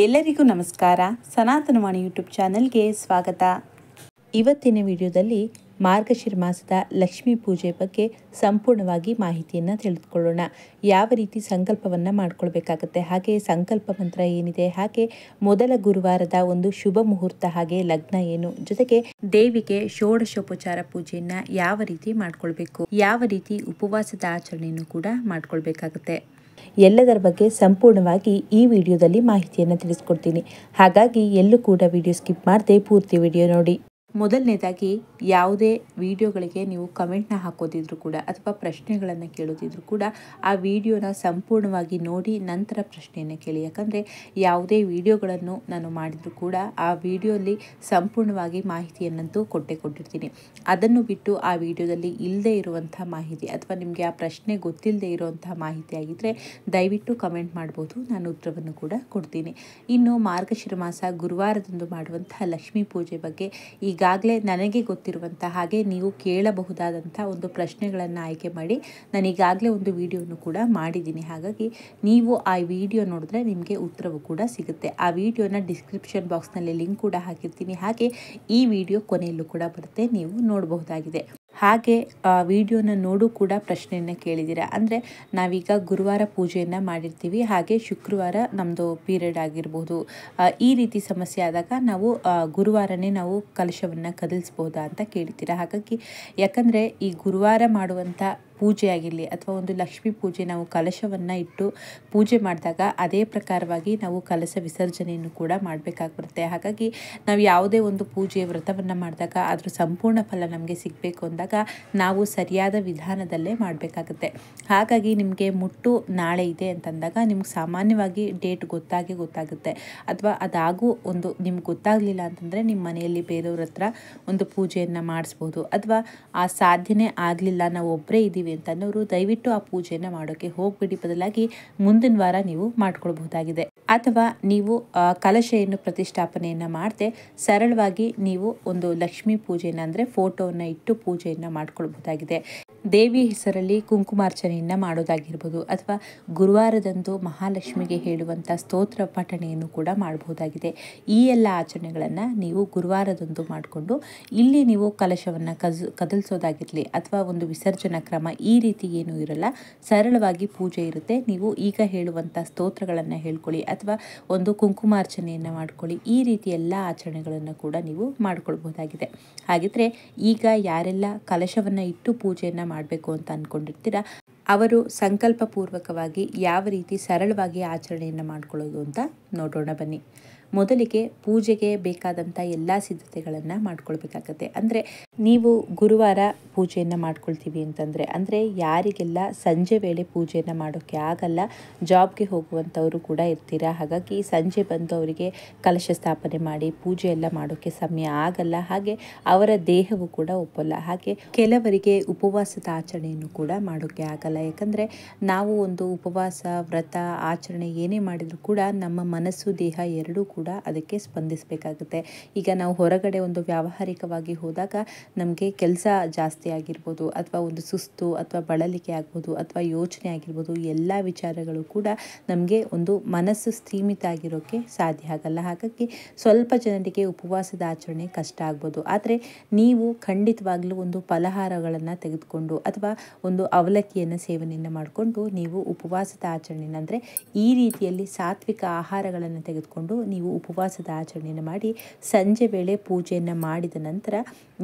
ಎಲ್ಲರಿಗೂ ನಮಸ್ಕಾರ. ಸನಾತನವಾಣಿ ಯೂಟ್ಯೂಬ್ ಚಾನೆಲ್ಗೆ ಸ್ವಾಗತ. ಇವತ್ತಿನ ವಿಡಿಯೋದಲ್ಲಿ ಮಾರ್ಗಶಿರ ಮಾಸದ ಲಕ್ಷ್ಮೀ ಪೂಜೆ ಬಗ್ಗೆ ಸಂಪೂರ್ಣವಾಗಿ ಮಾಹಿತಿಯನ್ನು ತಿಳಿದುಕೊಳ್ಳೋಣ. ಯಾವ ರೀತಿ ಸಂಕಲ್ಪವನ್ನು ಮಾಡ್ಕೊಳ್ಬೇಕಾಗತ್ತೆ, ಹಾಗೆ ಸಂಕಲ್ಪ ಮಂತ್ರ ಏನಿದೆ, ಹಾಗೆ ಮೊದಲ ಗುರುವಾರದ ಒಂದು ಶುಭ ಮುಹೂರ್ತ, ಹಾಗೆ ಲಗ್ನ ಏನು, ಜೊತೆಗೆ ದೇವಿಗೆ ಷೋಡಶೋಪಚಾರ ಪೂಜೆಯನ್ನು ಯಾವ ರೀತಿ ಮಾಡ್ಕೊಳ್ಬೇಕು, ಯಾವ ರೀತಿ ಉಪವಾಸದ ಆಚರಣೆಯನ್ನು ಕೂಡ ಮಾಡ್ಕೊಳ್ಬೇಕಾಗತ್ತೆ, ಎಲ್ಲದರ ಬಗ್ಗೆ ಸಂಪೂರ್ಣವಾಗಿ ಈ ವಿಡಿಯೋದಲ್ಲಿ ಮಾಹಿತಿಯನ್ನು ತಿಳಿಸ್ಕೊಡ್ತೀನಿ. ಹಾಗಾಗಿ ಎಲ್ಲೂ ಕೂಡ ವಿಡಿಯೋ ಸ್ಕಿಪ್ ಮಾಡದೆ ಪೂರ್ತಿ ವಿಡಿಯೋ ನೋಡಿ. ಮೊದಲನೇದಾಗಿ ಯಾವುದೇ ವಿಡಿಯೋಗಳಿಗೆ ನೀವು ಕಮೆಂಟ್ನ ಹಾಕೋದಿದ್ರು ಕೂಡ ಅಥವಾ ಪ್ರಶ್ನೆಗಳನ್ನು ಕೇಳೋದಿದ್ರು ಕೂಡ ಆ ವಿಡಿಯೋನ ಸಂಪೂರ್ಣವಾಗಿ ನೋಡಿ ನಂತರ ಪ್ರಶ್ನೆಯನ್ನು ಕೇಳಿ. ಯಾಕಂದರೆ ಯಾವುದೇ ವಿಡಿಯೋಗಳನ್ನು ನಾನು ಮಾಡಿದರೂ ಕೂಡ ಆ ವಿಡಿಯೋಲಿ ಸಂಪೂರ್ಣವಾಗಿ ಮಾಹಿತಿಯನ್ನಂತೂ ಕೊಟ್ಟಿರ್ತೀನಿ. ಅದನ್ನು ಬಿಟ್ಟು ಆ ವಿಡಿಯೋದಲ್ಲಿ ಇಲ್ಲದೆ ಇರುವಂಥ ಮಾಹಿತಿ ಅಥವಾ ನಿಮಗೆ ಆ ಪ್ರಶ್ನೆ ಗೊತ್ತಿಲ್ಲದೆ ಇರುವಂಥ ಮಾಹಿತಿ ಆಗಿದ್ದರೆ ದಯವಿಟ್ಟು ಕಮೆಂಟ್ ಮಾಡ್ಬೋದು, ನಾನು ಉತ್ತರವನ್ನು ಕೂಡ ಕೊಡ್ತೀನಿ. ಇನ್ನು ಮಾರ್ಗಶಿರ ಮಾಸ ಗುರುವಾರದಂದು ಮಾಡುವಂತಹ ಲಕ್ಷ್ಮೀ ಪೂಜೆ ಬಗ್ಗೆ ಈಗಾಗಲೇ ನನಗೆ ಗೊತ್ತಿರುವಂಥ ಹಾಗೆ ನೀವು ಕೇಳಬಹುದಾದಂಥ ಒಂದು ಪ್ರಶ್ನೆಗಳನ್ನು ಆಯ್ಕೆ ಮಾಡಿ ನಾನು ಈಗಾಗಲೇ ಒಂದು ವಿಡಿಯೋವನ್ನು ಕೂಡ ಮಾಡಿದ್ದೀನಿ. ಹಾಗಾಗಿ ನೀವು ಆ ವಿಡಿಯೋ ನೋಡಿದ್ರೆ ನಿಮಗೆ ಉತ್ತರವು ಕೂಡ ಸಿಗುತ್ತೆ. ಆ ವಿಡಿಯೋನ ಡಿಸ್ಕ್ರಿಪ್ಷನ್ ಬಾಕ್ಸ್ನಲ್ಲಿ ಲಿಂಕ್ ಕೂಡ ಹಾಕಿರ್ತೀನಿ. ಹಾಗೆ ಈ ವಿಡಿಯೋ ಕೊನೆಯಲ್ಲೂ ಕೂಡ ಬರುತ್ತೆ, ನೀವು ನೋಡಬಹುದಾಗಿದೆ. ಹಾಗೆ ವಿಡಿಯೋನ ನೋಡು ಕೂಡ ಪ್ರಶ್ನೆಯನ್ನು ಕೇಳಿದ್ದೀರಾ. ಅಂದರೆ ನಾವೀಗ ಗುರುವಾರ ಪೂಜೆಯನ್ನು ಮಾಡಿರ್ತೀವಿ, ಹಾಗೆ ಶುಕ್ರವಾರ ನಮ್ಮದು ಪೀರಿಯಡ್ ಆಗಿರ್ಬೋದು, ಈ ರೀತಿ ಸಮಸ್ಯೆ ಆದಾಗ ನಾವು ಗುರುವಾರನೇ ನಾವು ಕಲಶವನ್ನು ಕದಲಿಸ್ಬೋದಾ ಅಂತ ಕೇಳ್ತೀರಾ. ಹಾಗಾಗಿ ಯಾಕಂದರೆ ಈ ಗುರುವಾರ ಮಾಡುವಂಥ ಪೂಜೆ ಆಗಿರಲಿ ಅಥವಾ ಒಂದು ಲಕ್ಷ್ಮೀ ಪೂಜೆ, ನಾವು ಕಲಶವನ್ನು ಇಟ್ಟು ಪೂಜೆ ಮಾಡಿದಾಗ ಅದೇ ಪ್ರಕಾರವಾಗಿ ನಾವು ಕಲಶ ವಿಸರ್ಜನೆಯನ್ನು ಕೂಡ ಮಾಡಬೇಕಾಗ್ಬರುತ್ತೆ. ಹಾಗಾಗಿ ನಾವು ಯಾವುದೇ ಒಂದು ಪೂಜೆ ವ್ರತವನ್ನು ಮಾಡಿದಾಗ ಅದರ ಸಂಪೂರ್ಣ ಫಲ ನಮಗೆ ಸಿಗಬೇಕು ಅಂದಾಗ ನಾವು ಸರಿಯಾದ ವಿಧಾನದಲ್ಲೇ ಮಾಡಬೇಕಾಗುತ್ತೆ. ಹಾಗಾಗಿ ನಿಮಗೆ ಮುಟ್ಟು ನಾಳೆ ಇದೆ ಅಂತಂದಾಗ ನಿಮ್ಗೆ ಸಾಮಾನ್ಯವಾಗಿ ಡೇಟ್ ಗೊತ್ತಾಗುತ್ತೆ. ಅಥವಾ ಅದಾಗೂ ಒಂದು ನಿಮ್ಗೆ ಗೊತ್ತಾಗಲಿಲ್ಲ ಅಂತಂದರೆ ನಿಮ್ಮ ಮನೆಯಲ್ಲಿ ಬೇರೆಯವ್ರ ಹತ್ರ ಒಂದು ಪೂಜೆಯನ್ನು ಮಾಡಿಸ್ಬೋದು. ಅಥವಾ ಆ ಸಾಧ್ಯನೇ ಆಗಲಿಲ್ಲ, ನಾವು ಒಬ್ಬರೇ ಇದ್ದೀವಿ ಅಂತನೋರು ದಯವಿಟ್ಟು ಆ ಪೂಜೆಯನ್ನು ಮಾಡೋಕ್ಕೆ ಹೋಗ್ಬಿಡಿ, ಬದಲಾಗಿ ಮುಂದಿನ ವಾರ ನೀವು ಮಾಡ್ಕೊಳ್ಬಹುದಾಗಿದೆ. ಅಥವಾ ನೀವು ಕಲಶೆಯನ್ನು ಪ್ರತಿಷ್ಠಾಪನೆಯನ್ನು ಮಾಡದೆ ಸರಳವಾಗಿ ನೀವು ಒಂದು ಲಕ್ಷ್ಮೀ ಪೂಜೆಯನ್ನು ಅಂದರೆ ಫೋಟೋವನ್ನು ಇಟ್ಟು ಪೂಜೆಯನ್ನು ಮಾಡ್ಕೊಳ್ಬಹುದಾಗಿದೆ. ದೇವಿ ಹೆಸರಲ್ಲಿ ಕುಂಕುಮಾರ್ಚನೆಯನ್ನು ಮಾಡೋದಾಗಿರ್ಬೋದು, ಅಥವಾ ಗುರುವಾರದಂದು ಮಹಾಲಕ್ಷ್ಮಿಗೆ ಹೇಳುವಂಥ ಸ್ತೋತ್ರ ಪಠಣೆಯನ್ನು ಕೂಡ ಮಾಡಬಹುದಾಗಿದೆ. ಈ ಎಲ್ಲ ಆಚರಣೆಗಳನ್ನು ನೀವು ಗುರುವಾರದಂದು ಮಾಡಿಕೊಂಡು ಇಲ್ಲಿ ನೀವು ಕಲಶವನ್ನು ಕದಲಿಸೋದಾಗಿರಲಿ ಅಥವಾ ಒಂದು ವಿಸರ್ಜನಾ ಕ್ರಮ ಈ ರೀತಿ ಏನೂ ಇರಲ್ಲ, ಸರಳವಾಗಿ ಪೂಜೆ ಇರುತ್ತೆ. ನೀವು ಈಗ ಹೇಳುವಂಥ ಸ್ತೋತ್ರಗಳನ್ನು ಹೇಳ್ಕೊಳ್ಳಿ ಅಥವಾ ಒಂದು ಕುಂಕುಮಾರ್ಚನೆಯನ್ನು ಮಾಡ್ಕೊಳ್ಳಿ. ಈ ರೀತಿ ಎಲ್ಲ ಆಚರಣೆಗಳನ್ನು ಕೂಡ ನೀವು ಮಾಡ್ಕೊಳ್ಬಹುದಾಗಿದೆ. ಹಾಗಿದ್ರೆ ಈಗ ಯಾರೆಲ್ಲ ಕಲಶವನ್ನು ಇಟ್ಟು ಪೂಜೆಯನ್ನು ಮಾಡಬೇಕು ಅಂತ ಅಂದ್ಕೊಂಡಿರ್ತೀರಾ ಅವರು ಸಂಕಲ್ಪ ಪೂರ್ವಕವಾಗಿ ಯಾವ ರೀತಿ ಸರಳವಾಗಿ ಆಚರಣೆಯನ್ನು ಮಾಡ್ಕೊಳ್ಳೋದು ಅಂತ ನೋಡೋಣ ಬನ್ನಿ. ಮೊದಲಿಗೆ ಪೂಜೆಗೆ ಬೇಕಾದಂಥ ಎಲ್ಲ ಸಿದ್ಧತೆಗಳನ್ನು ಮಾಡ್ಕೊಳ್ಬೇಕಾಗತ್ತೆ. ಅಂದರೆ ನೀವು ಗುರುವಾರ ಪೂಜೆಯನ್ನು ಮಾಡ್ಕೊಳ್ತೀವಿ ಅಂತಂದರೆ, ಅಂದರೆ ಯಾರಿಗೆಲ್ಲ ಸಂಜೆ ವೇಳೆ ಪೂಜೆಯನ್ನು ಮಾಡೋಕ್ಕೆ ಆಗಲ್ಲ, ಜಾಬ್ಗೆ ಹೋಗುವಂಥವರು ಕೂಡ ಇರ್ತೀರಾ. ಹಾಗಾಗಿ ಸಂಜೆ ಬಂದು ಅವರಿಗೆ ಕಲಶ ಸ್ಥಾಪನೆ ಮಾಡಿ ಪೂಜೆ ಎಲ್ಲ ಮಾಡೋಕ್ಕೆ ಸಮಯ ಆಗಲ್ಲ, ಹಾಗೆ ಅವರ ದೇಹವು ಕೂಡ ಒಪ್ಪಲ್ಲ. ಹಾಗೆ ಕೆಲವರಿಗೆ ಉಪವಾಸದ ಆಚರಣೆಯನ್ನು ಕೂಡ ಮಾಡೋಕ್ಕೆ ಆಗಲ್ಲ. ಯಾಕಂದರೆ ನಾವು ಒಂದು ಉಪವಾಸ ವ್ರತ ಆಚರಣೆ ಏನೇ ಮಾಡಿದರೂ ಕೂಡ ನಮ್ಮ ಮನಸ್ಸು ದೇಹ ಎರಡೂ ಕೂಡ ಅದಕ್ಕೆ ಸ್ಪಂದಿಸಬೇಕಾಗುತ್ತೆ. ಈಗ ನಾವು ಹೊರಗಡೆ ಒಂದು ವ್ಯಾವಹಾರಿಕವಾಗಿ ಹೋದಾಗ ನಮಗೆ ಕೆಲಸ ಜಾಸ್ತಿ ಆಗಿರ್ಬೋದು, ಅಥವಾ ಒಂದು ಸುಸ್ತು ಅಥವಾ ಬಳಲಿಕೆ ಆಗ್ಬೋದು, ಅಥವಾ ಯೋಚನೆ ಆಗಿರ್ಬೋದು, ಎಲ್ಲ ವಿಚಾರಗಳು ಕೂಡ ನಮಗೆ ಒಂದು ಮನಸ್ಸು ಸ್ಥೀಮಿತ ಆಗಿರೋಕ್ಕೆ ಸಾಧ್ಯ ಆಗಲ್ಲ. ಹಾಗಾಗಿ ಸ್ವಲ್ಪ ಜನರಿಗೆ ಉಪವಾಸದ ಆಚರಣೆ ಕಷ್ಟ ಆಗ್ಬೋದು. ಆದರೆ ನೀವು ಖಂಡಿತವಾಗ್ಲೂ ಒಂದು ಫಲಹಾರಗಳನ್ನು ತೆಗೆದುಕೊಂಡು ಅಥವಾ ಒಂದು ಅವಲಕ್ಕಿಯನ್ನು ಸೇವನೆಯನ್ನು ಮಾಡಿಕೊಂಡು ನೀವು ಉಪವಾಸದ ಆಚರಣೆಯನ್ನು ಅಂದರೆ ಈ ರೀತಿಯಲ್ಲಿ ಸಾತ್ವಿಕ ಆಹಾರಗಳನ್ನು ತೆಗೆದುಕೊಂಡು ನೀವು ಉಪವಾಸದ ಆಚರಣೆಯನ್ನು ಮಾಡಿ ಸಂಜೆ ವೇಳೆ ಪೂಜೆಯನ್ನು ಮಾಡಿದ ನಂತರ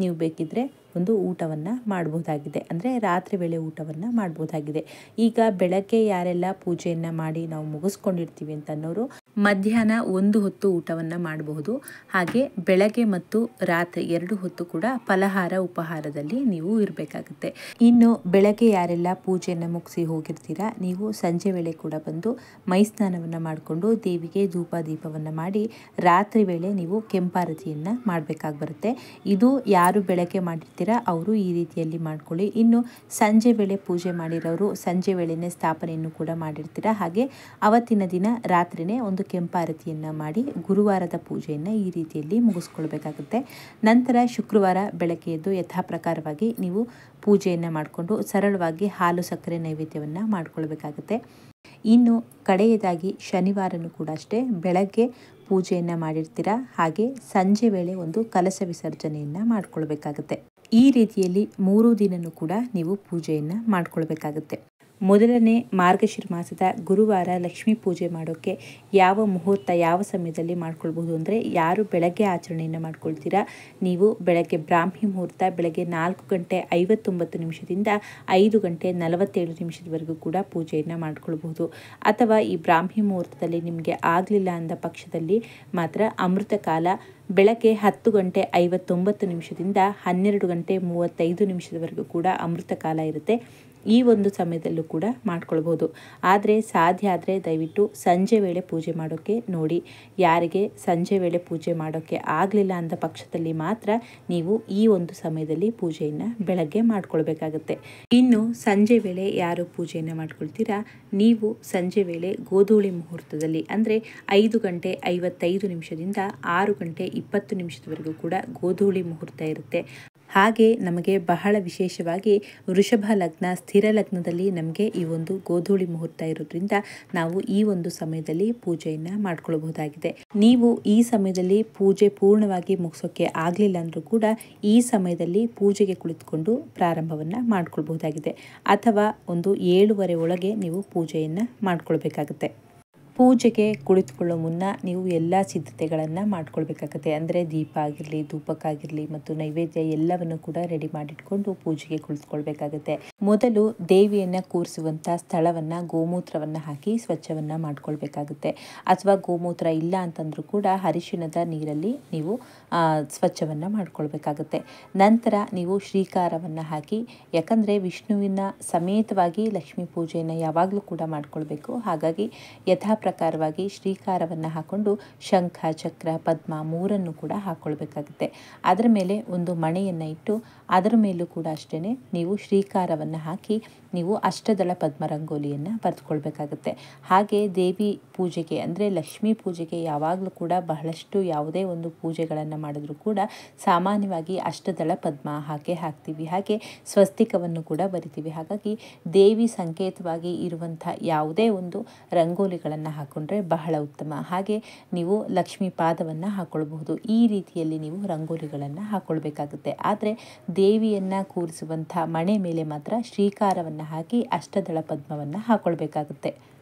ನೀವು ಬೇಕಿದ್ರೆ ಒಂದು ಊಟವನ್ನು ಮಾಡಬಹುದಾಗಿದೆ, ಅಂದರೆ ರಾತ್ರಿ ವೇಳೆ ಊಟವನ್ನು ಮಾಡಬಹುದಾಗಿದೆ. ಈಗ ಬೆಳಗ್ಗೆ ಯಾರೆಲ್ಲ ಪೂಜೆಯನ್ನು ಮಾಡಿ ನಾವು ಮುಗಿಸ್ಕೊಂಡಿರ್ತೀವಿ ಅಂತ ಅನ್ನೋರು ಮಧ್ಯಾಹ್ನ ಒಂದು ಹೊತ್ತು ಊಟವನ್ನು ಮಾಡಬಹುದು. ಹಾಗೆ ಬೆಳಗ್ಗೆ ಮತ್ತು ರಾತ್ರಿ 2 ಹೊತ್ತು ಕೂಡ ಫಲಹಾರ ಉಪಹಾರದಲ್ಲಿ ನೀವು ಇರಬೇಕಾಗುತ್ತೆ. ಇನ್ನು ಬೆಳಗ್ಗೆ ಯಾರೆಲ್ಲ ಪೂಜೆಯನ್ನು ಮುಗಿಸಿ ಹೋಗಿರ್ತೀರಾ ನೀವು ಸಂಜೆ ವೇಳೆ ಕೂಡ ಬಂದು ಮೈ ಸ್ನಾನವನ್ನು ಮಾಡಿಕೊಂಡು ದೇವಿಗೆ ಧೂಪ ದೀಪವನ್ನು ಮಾಡಿ ರಾತ್ರಿ ವೇಳೆ ನೀವು ಕೆಂಪಾರತಿಯನ್ನು ಮಾಡಬೇಕಾಗಿ ಬರುತ್ತೆ. ಇದು ಯಾರು ಬೆಳಗ್ಗೆ ಮಾಡಿರ್ತೀರಾ ಅವರು ಈ ರೀತಿಯಲ್ಲಿ ಮಾಡ್ಕೊಳ್ಳಿ. ಇನ್ನು ಸಂಜೆ ವೇಳೆ ಪೂಜೆ ಮಾಡಿರೋರು ಸಂಜೆ ವೇಳೆನೇ ಸ್ಥಾಪನೆಯನ್ನು ಕೂಡ ಮಾಡಿರ್ತೀರಾ. ಹಾಗೆ ಅವತ್ತಿನ ದಿನ ರಾತ್ರಿನೇ ಒಂದು ಕೆಂಪಾರತಿಯನ್ನು ಮಾಡಿ ಗುರುವಾರದ ಪೂಜೆಯನ್ನು ಈ ರೀತಿಯಲ್ಲಿ ಮುಗಿಸ್ಕೊಳ್ಬೇಕಾಗುತ್ತೆ. ನಂತರ ಶುಕ್ರವಾರ ಬೆಳಗ್ಗೆ ಎದ್ದು ಯಥಾ ಪ್ರಕಾರವಾಗಿ ನೀವು ಪೂಜೆಯನ್ನು ಮಾಡಿಕೊಂಡು ಸರಳವಾಗಿ ಹಾಲು ಸಕ್ಕರೆ ನೈವೇದ್ಯವನ್ನು ಮಾಡ್ಕೊಳ್ಬೇಕಾಗುತ್ತೆ. ಇನ್ನು ಕಡೆಯದಾಗಿ ಶನಿವಾರನೂ ಕೂಡ ಅಷ್ಟೇ ಬೆಳಗ್ಗೆ ಪೂಜೆಯನ್ನು ಮಾಡಿರ್ತೀರಾ, ಹಾಗೆ ಸಂಜೆ ವೇಳೆ ಒಂದು ಕಲಶ ವಿಸರ್ಜನೆಯನ್ನು ಮಾಡ್ಕೊಳ್ಬೇಕಾಗುತ್ತೆ. ಈ ರೀತಿಯಲ್ಲಿ 3 ದಿನನೂ ಕೂಡ ನೀವು ಪೂಜೆಯನ್ನು ಮಾಡ್ಕೊಳ್ಬೇಕಾಗುತ್ತೆ. ಮೊದಲನೇ ಮಾರ್ಗಶಿರ ಮಾಸದ ಗುರುವಾರ ಲಕ್ಷ್ಮೀ ಪೂಜೆ ಮಾಡೋಕ್ಕೆ ಯಾವ ಮುಹೂರ್ತ, ಯಾವ ಸಮಯದಲ್ಲಿ ಮಾಡ್ಕೊಳ್ಬೋದು ಅಂದರೆ, ಯಾರು ಬೆಳಗ್ಗೆ ಆಚರಣೆಯನ್ನು ಮಾಡ್ಕೊಳ್ತೀರಾ ನೀವು ಬೆಳಗ್ಗೆ ಬ್ರಾಹ್ಮಿ ಮುಹೂರ್ತ ಬೆಳಗ್ಗೆ 4:59 5:47 ಕೂಡ ಪೂಜೆಯನ್ನು ಮಾಡ್ಕೊಳ್ಬಹುದು. ಅಥವಾ ಈ ಬ್ರಾಹ್ಮಿ ಮುಹೂರ್ತದಲ್ಲಿ ನಿಮಗೆ ಆಗಲಿಲ್ಲ ಅಂದ ಪಕ್ಷದಲ್ಲಿ ಮಾತ್ರ ಅಮೃತ ಕಾಲ ಬೆಳಗ್ಗೆ 10:59 12:35 ಕೂಡ ಅಮೃತ ಕಾಲ ಇರುತ್ತೆ. ಈ ಒಂದು ಸಮಯದಲ್ಲೂ ಕೂಡ ಮಾಡ್ಕೊಳ್ಬೋದು. ಆದರೆ ಸಾಧ್ಯ ಆದರೆ ದಯವಿಟ್ಟು ಸಂಜೆ ವೇಳೆ ಪೂಜೆ ಮಾಡೋಕ್ಕೆ ನೋಡಿ. ಯಾರಿಗೆ ಸಂಜೆ ವೇಳೆ ಪೂಜೆ ಮಾಡೋಕ್ಕೆ ಆಗಲಿಲ್ಲ ಅಂದ ಪಕ್ಷದಲ್ಲಿ ಮಾತ್ರ ನೀವು ಈ ಒಂದು ಸಮಯದಲ್ಲಿ ಪೂಜೆಯನ್ನು ಬೆಳಗ್ಗೆ ಮಾಡ್ಕೊಳ್ಬೇಕಾಗತ್ತೆ. ಇನ್ನು ಸಂಜೆ ವೇಳೆ ಯಾರು ಪೂಜೆಯನ್ನು ಮಾಡ್ಕೊಳ್ತೀರಾ ನೀವು ಸಂಜೆ ವೇಳೆ ಗೋಧೂಳಿ ಮುಹೂರ್ತದಲ್ಲಿ ಅಂದರೆ 5:55 6:20 ಕೂಡ ಗೋಧೂಳಿ ಮುಹೂರ್ತ ಇರುತ್ತೆ. ಹಾಗೆ ನಮಗೆ ಬಹಳ ವಿಶೇಷವಾಗಿ ವೃಷಭ ಲಗ್ನ, ಸ್ಥಿರ ಲಗ್ನದಲ್ಲಿ ನಮಗೆ ಈ ಒಂದು ಗೋಧೂಳಿ ಮುಹೂರ್ತ ಇರೋದ್ರಿಂದ ನಾವು ಈ ಒಂದು ಸಮಯದಲ್ಲಿ ಪೂಜೆಯನ್ನು ಮಾಡ್ಕೊಳ್ಬಹುದಾಗಿದೆ. ನೀವು ಈ ಸಮಯದಲ್ಲಿ ಪೂಜೆ ಪೂರ್ಣವಾಗಿ ಮುಗಿಸೋಕೆ ಆಗಲಿಲ್ಲ ಅಂದರೂ ಕೂಡ ಈ ಸಮಯದಲ್ಲಿ ಪೂಜೆಗೆ ಕುಳಿತುಕೊಂಡು ಪ್ರಾರಂಭವನ್ನು ಮಾಡ್ಕೊಳ್ಬಹುದಾಗಿದೆ. ಅಥವಾ ಒಂದು 7:30 ಒಳಗೆ ನೀವು ಪೂಜೆಯನ್ನು ಮಾಡ್ಕೊಳ್ಬೇಕಾಗುತ್ತೆ. ಪೂಜೆಗೆ ಕುಳಿತುಕೊಳ್ಳೋ ಮುನ್ನ ನೀವು ಎಲ್ಲ ಸಿದ್ಧತೆಗಳನ್ನು ಮಾಡ್ಕೊಳ್ಬೇಕಾಗತ್ತೆ. ಅಂದರೆ ದೀಪ ಆಗಿರಲಿ, ಧೂಪಕ್ಕಾಗಿರಲಿ ಮತ್ತು ನೈವೇದ್ಯ ಎಲ್ಲವನ್ನು ಕೂಡ ರೆಡಿ ಮಾಡಿಟ್ಕೊಂಡು ಪೂಜೆಗೆ ಕುಳಿತುಕೊಳ್ಬೇಕಾಗತ್ತೆ. ಮೊದಲು ದೇವಿಯನ್ನು ಕೂರಿಸುವಂಥ ಸ್ಥಳವನ್ನು ಗೋಮೂತ್ರವನ್ನು ಹಾಕಿ ಸ್ವಚ್ಛವನ್ನು ಮಾಡ್ಕೊಳ್ಬೇಕಾಗುತ್ತೆ. ಅಥವಾ ಗೋಮೂತ್ರ ಇಲ್ಲ ಅಂತಂದ್ರೂ ಕೂಡ ಅರಿಶಿಣದ ನೀರಲ್ಲಿ ನೀವು ಸ್ವಚ್ಛವನ್ನು ಮಾಡ್ಕೊಳ್ಬೇಕಾಗುತ್ತೆ. ನಂತರ ನೀವು ಶ್ರೀಕಾರವನ್ನು ಹಾಕಿ, ಯಾಕಂದರೆ ವಿಷ್ಣುವಿನ ಸಮೇತವಾಗಿ ಲಕ್ಷ್ಮೀ ಪೂಜೆಯನ್ನು ಯಾವಾಗಲೂ ಕೂಡ ಮಾಡ್ಕೊಳ್ಬೇಕು. ಹಾಗಾಗಿ ಯಥಾ ಪ್ರಕಾರವಾಗಿ ಶ್ರೀಕಾರವನ್ನು ಹಾಕೊಂಡು ಶಂಖ, ಚಕ್ರ, ಪದ್ಮ 3 ಕೂಡ ಹಾಕ್ಕೊಳ್ಬೇಕಾಗುತ್ತೆ. ಅದರ ಮೇಲೆ ಒಂದು ಮಣೆಯನ್ನು ಇಟ್ಟು ಅದರ ಮೇಲೂ ಕೂಡ ಅಷ್ಟೇ ನೀವು ಶ್ರೀಕಾರವನ್ನು ಹಾಕಿ ನೀವು ಅಷ್ಟದಳ ಪದ್ಮ ರಂಗೋಲಿಯನ್ನು ಬರೆದುಕೊಳ್ಬೇಕಾಗುತ್ತೆ. ಹಾಗೆ ದೇವಿ ಪೂಜೆಗೆ ಅಂದರೆ ಲಕ್ಷ್ಮೀ ಪೂಜೆಗೆ ಯಾವಾಗಲೂ ಕೂಡ ಬಹಳಷ್ಟು ಯಾವುದೇ ಒಂದು ಪೂಜೆಗಳನ್ನು ಮಾಡಿದ್ರೂ ಕೂಡ ಸಾಮಾನ್ಯವಾಗಿ ಅಷ್ಟದಳ ಪದ್ಮ ಹಾಕ್ತೀವಿ. ಹಾಗೆ ಸ್ವಸ್ತಿಕವನ್ನು ಕೂಡ ಬರಿತೀವಿ. ಹಾಗಾಗಿ ದೇವಿ ಸಂಕೇತವಾಗಿ ಇರುವಂಥ ಯಾವುದೇ ಒಂದು ರಂಗೋಲಿಗಳನ್ನು ಹಾಕೊಂಡ್ರೆ ಬಹಳ ಉತ್ತಮ. ಹಾಗೆ ನೀವು ಲಕ್ಷ್ಮೀ ಪಾದವನ್ನು ಹಾಕೊಳ್ಬಹುದು. ಈ ರೀತಿಯಲ್ಲಿ ನೀವು ರಂಗೋಲಿಗಳನ್ನು ಹಾಕೊಳ್ಬೇಕಾಗುತ್ತೆ. ಆದರೆ ದೇವಿಯನ್ನು ಕೂರಿಸುವಂಥ ಮಣೆ ಮೇಲೆ ಮಾತ್ರ ಶ್ರೀಕಾರವನ್ನು ಹಾಕಿ ಅಷ್ಟದಳ ಪದ್ಮವನ್ನು ಹಾಕೊಳ್ಬೇಕಾಗುತ್ತೆ.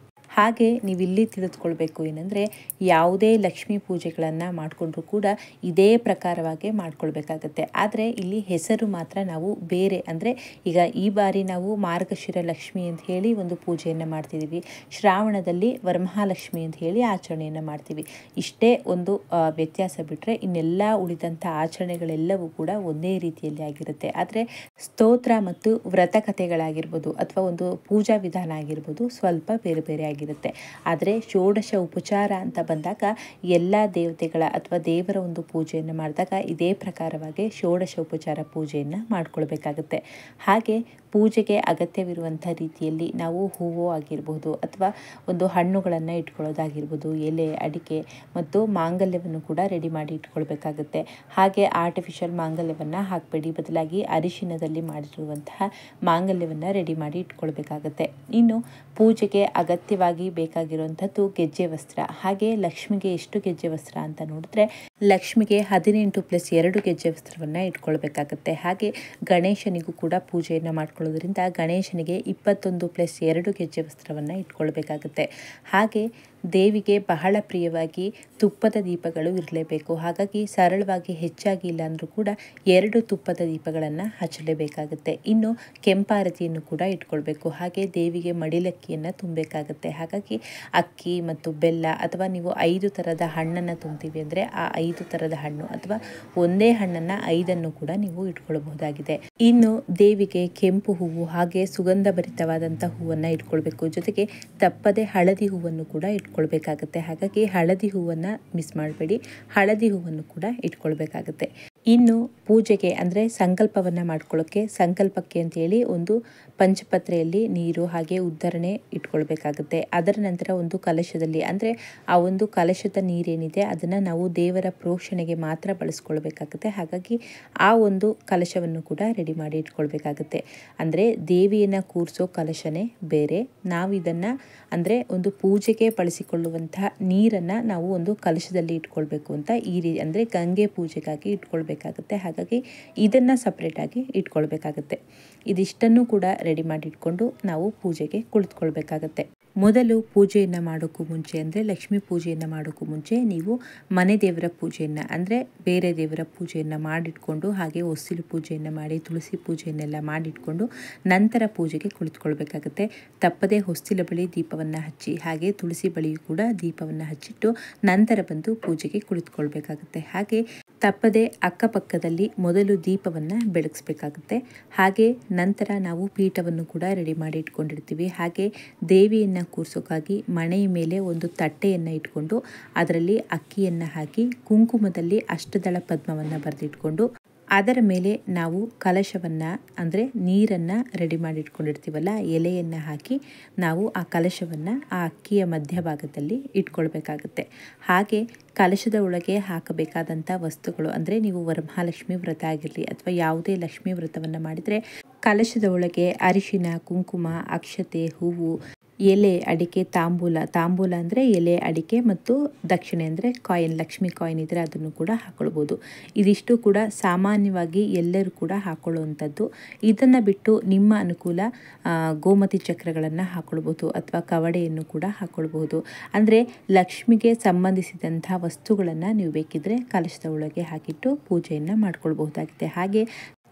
ಹಾಗೆ ನೀವಿಲ್ಲಿ ತಿಳಿದುಕೊಳ್ಬೇಕು ಏನಂದರೆ, ಯಾವುದೇ ಲಕ್ಷ್ಮೀ ಪೂಜೆಗಳನ್ನು ಮಾಡಿಕೊಂಡ್ರೂ ಕೂಡ ಇದೇ ಪ್ರಕಾರವಾಗಿ ಮಾಡ್ಕೊಳ್ಬೇಕಾಗತ್ತೆ. ಆದರೆ ಇಲ್ಲಿ ಹೆಸರು ಮಾತ್ರ ನಾವು ಬೇರೆ, ಅಂದರೆ ಈಗ ಈ ಬಾರಿ ನಾವು ಮಾರ್ಗಶಿರ ಲಕ್ಷ್ಮಿ ಅಂತ ಹೇಳಿ ಒಂದು ಪೂಜೆಯನ್ನು ಮಾಡ್ತಿದ್ದೀವಿ, ಶ್ರಾವಣದಲ್ಲಿ ವರಮಹಾಲಕ್ಷ್ಮಿ ಅಂತ ಹೇಳಿ ಆಚರಣೆಯನ್ನು ಮಾಡ್ತೀವಿ. ಇಷ್ಟೇ ಒಂದು ವ್ಯತ್ಯಾಸ ಬಿಟ್ಟರೆ ಇನ್ನೆಲ್ಲ ಉಳಿದಂಥ ಆಚರಣೆಗಳೆಲ್ಲವೂ ಕೂಡ ಒಂದೇ ರೀತಿಯಲ್ಲಿ ಆಗಿರುತ್ತೆ. ಆದರೆ ಸ್ತೋತ್ರ ಮತ್ತು ವ್ರತಕಥೆಗಳಾಗಿರ್ಬೋದು ಅಥವಾ ಒಂದು ಪೂಜಾ ವಿಧಾನ ಆಗಿರ್ಬೋದು ಸ್ವಲ್ಪ ಬೇರೆ ಬೇರೆ ಆಗಿರುತ್ತೆ. ಆದರೆ ಷೋಡಶ ಉಪಚಾರ ಅಂತ ಬಂದಾಗ ಎಲ್ಲ ದೇವತೆಗಳ ಅಥವಾ ದೇವರ ಒಂದು ಪೂಜೆಯನ್ನು ಮಾಡಿದಾಗ ಇದೇ ಪ್ರಕಾರವಾಗಿ ಷೋಡಶ ಉಪಚಾರ ಪೂಜೆಯನ್ನು ಮಾಡ್ಕೊಳ್ಬೇಕಾಗತ್ತೆ. ಹಾಗೆ ಪೂಜೆಗೆ ಅಗತ್ಯವಿರುವಂಥ ರೀತಿಯಲ್ಲಿ ನಾವು ಹೂವು ಆಗಿರ್ಬೋದು ಅಥವಾ ಒಂದು ಹಣ್ಣುಗಳನ್ನು ಇಟ್ಕೊಳ್ಳೋದಾಗಿರ್ಬೋದು, ಎಲೆ, ಅಡಿಕೆ ಮತ್ತು ಮಾಂಗಲ್ಯವನ್ನು ಕೂಡ ರೆಡಿ ಮಾಡಿ ಇಟ್ಕೊಳ್ಬೇಕಾಗುತ್ತೆ. ಹಾಗೆ ಆರ್ಟಿಫಿಷಿಯಲ್ ಮಾಂಗಲ್ಯವನ್ನು ಹಾಕಬೇಡಿ, ಬದಲಾಗಿ ಅರಿಶಿಣದಲ್ಲಿ ಮಾಡಿರುವಂತಹ ಮಾಂಗಲ್ಯವನ್ನು ರೆಡಿ ಮಾಡಿ ಇಟ್ಕೊಳ್ಬೇಕಾಗತ್ತೆ. ಇನ್ನು ಪೂಜೆಗೆ ಅಗತ್ಯವಾಗಿ ಬೇಕಾಗಿರುವಂಥದ್ದು ಗೆಜ್ಜೆ ವಸ್ತ್ರ. ಹಾಗೆ ಲಕ್ಷ್ಮಿಗೆ ಎಷ್ಟು ಗೆಜ್ಜೆ ವಸ್ತ್ರ ಅಂತ ನೋಡಿದ್ರೆ ಲಕ್ಷ್ಮಿಗೆ 18+2 ಗೆಜ್ಜೆ ವಸ್ತ್ರವನ್ನು ಇಟ್ಕೊಳ್ಬೇಕಾಗತ್ತೆ. ಹಾಗೆ ಗಣೇಶನಿಗೂ ಕೂಡ ಪೂಜೆಯನ್ನು ಮಾಡ್ಕೊಳ್ಳೋದ್ರಿಂದ ಗಣೇಶನಿಗೆ 21+2 ಗೆಜ್ಜೆ ವಸ್ತ್ರವನ್ನು ಇಟ್ಕೊಳ್ಬೇಕಾಗತ್ತೆ. ಹಾಗೆ ದೇವಿಗೆ ಬಹಳ ಪ್ರಿಯವಾಗಿ ತುಪ್ಪದ ದೀಪಗಳು ಇರಲೇಬೇಕು. ಹಾಗಾಗಿ ಸರಳವಾಗಿ ಹೆಚ್ಚಾಗಿ ಇಲ್ಲ ಅಂದರೂ ಕೂಡ 2 ತುಪ್ಪದ ದೀಪಗಳನ್ನು ಹಚ್ಚಲೇಬೇಕಾಗುತ್ತೆ. ಇನ್ನು ಕೆಂಪಾರತಿಯನ್ನು ಕೂಡ ಇಟ್ಕೊಳ್ಬೇಕು. ಹಾಗೆ ದೇವಿಗೆ ಮಡಿಲಕ್ಕಿಯನ್ನು ತುಂಬಬೇಕಾಗತ್ತೆ. ಹಾಗಾಗಿ ಅಕ್ಕಿ ಮತ್ತು ಬೆಲ್ಲ ಅಥವಾ ನೀವು 5 ಥರದ ಹಣ್ಣನ್ನು ತುಂಬ್ತೀವಿ ಅಂದರೆ ಆ 5 ಥರದ ಹಣ್ಣು ಅಥವಾ ಒಂದೇ ಹಣ್ಣನ್ನು 5 ಕೂಡ ನೀವು ಇಟ್ಕೊಳ್ಬಹುದಾಗಿದೆ. ಇನ್ನು ದೇವಿಗೆ ಕೆಂಪು ಹೂವು ಹಾಗೆ ಸುಗಂಧ ಭರಿತವಾದಂಥ ಹೂವನ್ನು ಇಟ್ಕೊಳ್ಬೇಕು. ಜೊತೆಗೆ ತಪ್ಪದೆ ಹಳದಿ ಹೂವನ್ನು ಕೂಡ ಇಟ್ಕೊಳ್ಬೇಕಾಗತ್ತೆ. ಹಾಗಾಗಿ ಹಳದಿ ಹೂವನ್ನು ಮಿಸ್ ಮಾಡಬೇಡಿ, ಹಳದಿ ಹೂವನ್ನು ಕೂಡ ಇಟ್ಕೊಳ್ಬೇಕಾಗತ್ತೆ. ಇನ್ನು ಪೂಜೆಗೆ ಅಂದರೆ ಸಂಕಲ್ಪವನ್ನು ಮಾಡ್ಕೊಳ್ಳೋಕ್ಕೆ ಸಂಕಲ್ಪಕ್ಕೆ ಅಂತೇಳಿ ಒಂದು ಪಂಚಪತ್ರೆಯಲ್ಲಿ ನೀರು ಹಾಗೆ ಉದ್ಧರಣೆ ಇಟ್ಕೊಳ್ಬೇಕಾಗುತ್ತೆ. ಅದರ ನಂತರ ಒಂದು ಕಲಶದಲ್ಲಿ ಅಂದರೆ ಆ ಒಂದು ಕಲಶದ ನೀರೇನಿದೆ ಅದನ್ನು ನಾವು ದೇವರ ಪ್ರೋಕ್ಷಣೆಗೆ ಮಾತ್ರ ಬಳಸ್ಕೊಳ್ಬೇಕಾಗುತ್ತೆ. ಹಾಗಾಗಿ ಆ ಒಂದು ಕಲಶವನ್ನು ಕೂಡ ರೆಡಿ ಮಾಡಿ ಇಟ್ಕೊಳ್ಬೇಕಾಗುತ್ತೆ. ಅಂದರೆ ದೇವಿಯನ್ನು ಕೂರಿಸೋ ಕಲಶನೇ ಬೇರೆ, ನಾವು ಇದನ್ನು ಅಂದರೆ ಒಂದು ಪೂಜೆಗೆ ಬಳಸಿಕೊಳ್ಳುವಂತಹ ನೀರನ್ನು ನಾವು ಒಂದು ಕಲಶದಲ್ಲಿ ಇಟ್ಕೊಳ್ಬೇಕು ಅಂತ ಈ ರೀತಿ ಅಂದರೆ ಗಂಗೆ ಪೂಜೆಗಾಗಿ ಇಟ್ಕೊಳ್ಬೇಕಾಗುತ್ತೆ. ಹಾಗಾಗಿ ಇದನ್ನು ಸಪ್ರೇಟಾಗಿ ಇಟ್ಕೊಳ್ಬೇಕಾಗುತ್ತೆ. ಇದಿಷ್ಟನ್ನು ಕೂಡ ರೆಡಿ ಮಾಡಿ ಇಟ್ಕೊಂಡು ನಾವು ಪೂಜೆಗೆ ಕುಳಿತುಕೊಳ್ಬೇಕಾಗತ್ತೆ. ಮೊದಲು ಪೂಜೆಯನ್ನು ಮಾಡೋಕ್ಕೂ ಮುಂಚೆ ಅಂದರೆ ಲಕ್ಷ್ಮೀ ಪೂಜೆಯನ್ನು ಮಾಡೋಕ್ಕೂ ಮುಂಚೆ ನೀವು ಮನೆ ದೇವರ ಪೂಜೆಯನ್ನು ಅಂದರೆ ಬೇರೆ ದೇವರ ಪೂಜೆಯನ್ನು ಮಾಡಿಟ್ಕೊಂಡು ಹಾಗೆ ಹೊಸ್ತಿಲು ಪೂಜೆಯನ್ನು ಮಾಡಿ ತುಳಸಿ ಪೂಜೆಯನ್ನೆಲ್ಲ ಮಾಡಿಟ್ಕೊಂಡು ನಂತರ ಪೂಜೆಗೆ ಕುಳಿತುಕೊಳ್ಬೇಕಾಗತ್ತೆ. ತಪ್ಪದೇ ಹೊಸ್ತಿಲ ಬಳಿ ದೀಪವನ್ನು ಹಚ್ಚಿ ಹಾಗೆ ತುಳಸಿ ಬಳಿಯೂ ಕೂಡ ದೀಪವನ್ನು ಹಚ್ಚಿಟ್ಟು ನಂತರ ಬಂದು ಪೂಜೆಗೆ ಕುಳಿತುಕೊಳ್ಬೇಕಾಗುತ್ತೆ. ಹಾಗೆ ತಪ್ಪದೆ ಅಕ್ಕಪಕ್ಕದಲ್ಲಿ ಮೊದಲು ದೀಪವನ್ನು ಬೆಳಗಿಸ್ಬೇಕಾಗುತ್ತೆ. ಹಾಗೆ ನಂತರ ನಾವು ಪೀಠವನ್ನು ಕೂಡ ರೆಡಿ ಮಾಡಿ ಇಟ್ಕೊಂಡಿರ್ತೀವಿ. ಹಾಗೆ ದೇವಿಯನ್ನು ಕೂರಿಸೋಕ್ಕಾಗಿ ಮಣೆಯ ಮೇಲೆ ಒಂದು ತಟ್ಟೆಯನ್ನು ಇಟ್ಕೊಂಡು ಅದರಲ್ಲಿ ಅಕ್ಕಿಯನ್ನು ಹಾಕಿ ಕುಂಕುಮದಲ್ಲಿ ಅಷ್ಟದಳ ಪದ್ಮವನ್ನು ಬರೆದಿಟ್ಕೊಂಡು ಅದರ ಮೇಲೆ ನಾವು ಕಲಶವನ್ನು ಅಂದರೆ ನೀರನ್ನು ರೆಡಿ ಮಾಡಿ ಇಟ್ಕೊಂಡಿರ್ತೀವಲ್ಲ ಎಲೆಯನ್ನು ಹಾಕಿ ನಾವು ಆ ಕಲಶವನ್ನು ಆ ಅಕ್ಕಿಯ ಮಧ್ಯಭಾಗದಲ್ಲಿ ಇಟ್ಕೊಳ್ಬೇಕಾಗುತ್ತೆ. ಹಾಗೆ ಕಲಶದ ಒಳಗೆ ಹಾಕಬೇಕಾದಂಥ ವಸ್ತುಗಳು ಅಂದರೆ ನೀವು ವರಮಹಾಲಕ್ಷ್ಮಿ ವ್ರತ ಆಗಿರಲಿ ಅಥವಾ ಯಾವುದೇ ಲಕ್ಷ್ಮೀ ವ್ರತವನ್ನು ಮಾಡಿದರೆ ಕಲಶದ ಒಳಗೆ ಅರಿಶಿನ, ಕುಂಕುಮ, ಅಕ್ಷತೆ, ಹೂವು, ಎಲೆ, ಅಡಿಕೆ, ತಾಂಬೂಲ ಅಂದರೆ ಎಲೆ, ಅಡಿಕೆ ಮತ್ತು ದಕ್ಷಿಣೆ ಅಂದರೆ ಕಾಯಿನ್, ಲಕ್ಷ್ಮಿ ಕಾಯಿನ್ ಇದ್ದರೆ ಅದನ್ನು ಕೂಡ ಹಾಕ್ಕೊಳ್ಬೋದು. ಇದಿಷ್ಟು ಕೂಡ ಸಾಮಾನ್ಯವಾಗಿ ಎಲ್ಲರೂ ಕೂಡ ಹಾಕ್ಕೊಳ್ಳುವಂಥದ್ದು. ಇದನ್ನು ಬಿಟ್ಟು ನಿಮ್ಮ ಅನುಕೂಲ ಗೋಮತಿ ಚಕ್ರಗಳನ್ನು ಹಾಕ್ಕೊಳ್ಬೋದು ಅಥವಾ ಕವಡೆಯನ್ನು ಕೂಡ ಹಾಕ್ಕೊಳ್ಬಹುದು. ಅಂದರೆ ಲಕ್ಷ್ಮಿಗೆ ಸಂಬಂಧಿಸಿದಂಥ ವಸ್ತುಗಳನ್ನು ನೀವು ಬೇಕಿದ್ದರೆ ಕಲಶದ ಒಳಗೆ ಹಾಕಿಟ್ಟು ಪೂಜೆಯನ್ನು ಮಾಡ್ಕೊಳ್ಬಹುದಾಗಿದೆ. ಹಾಗೆ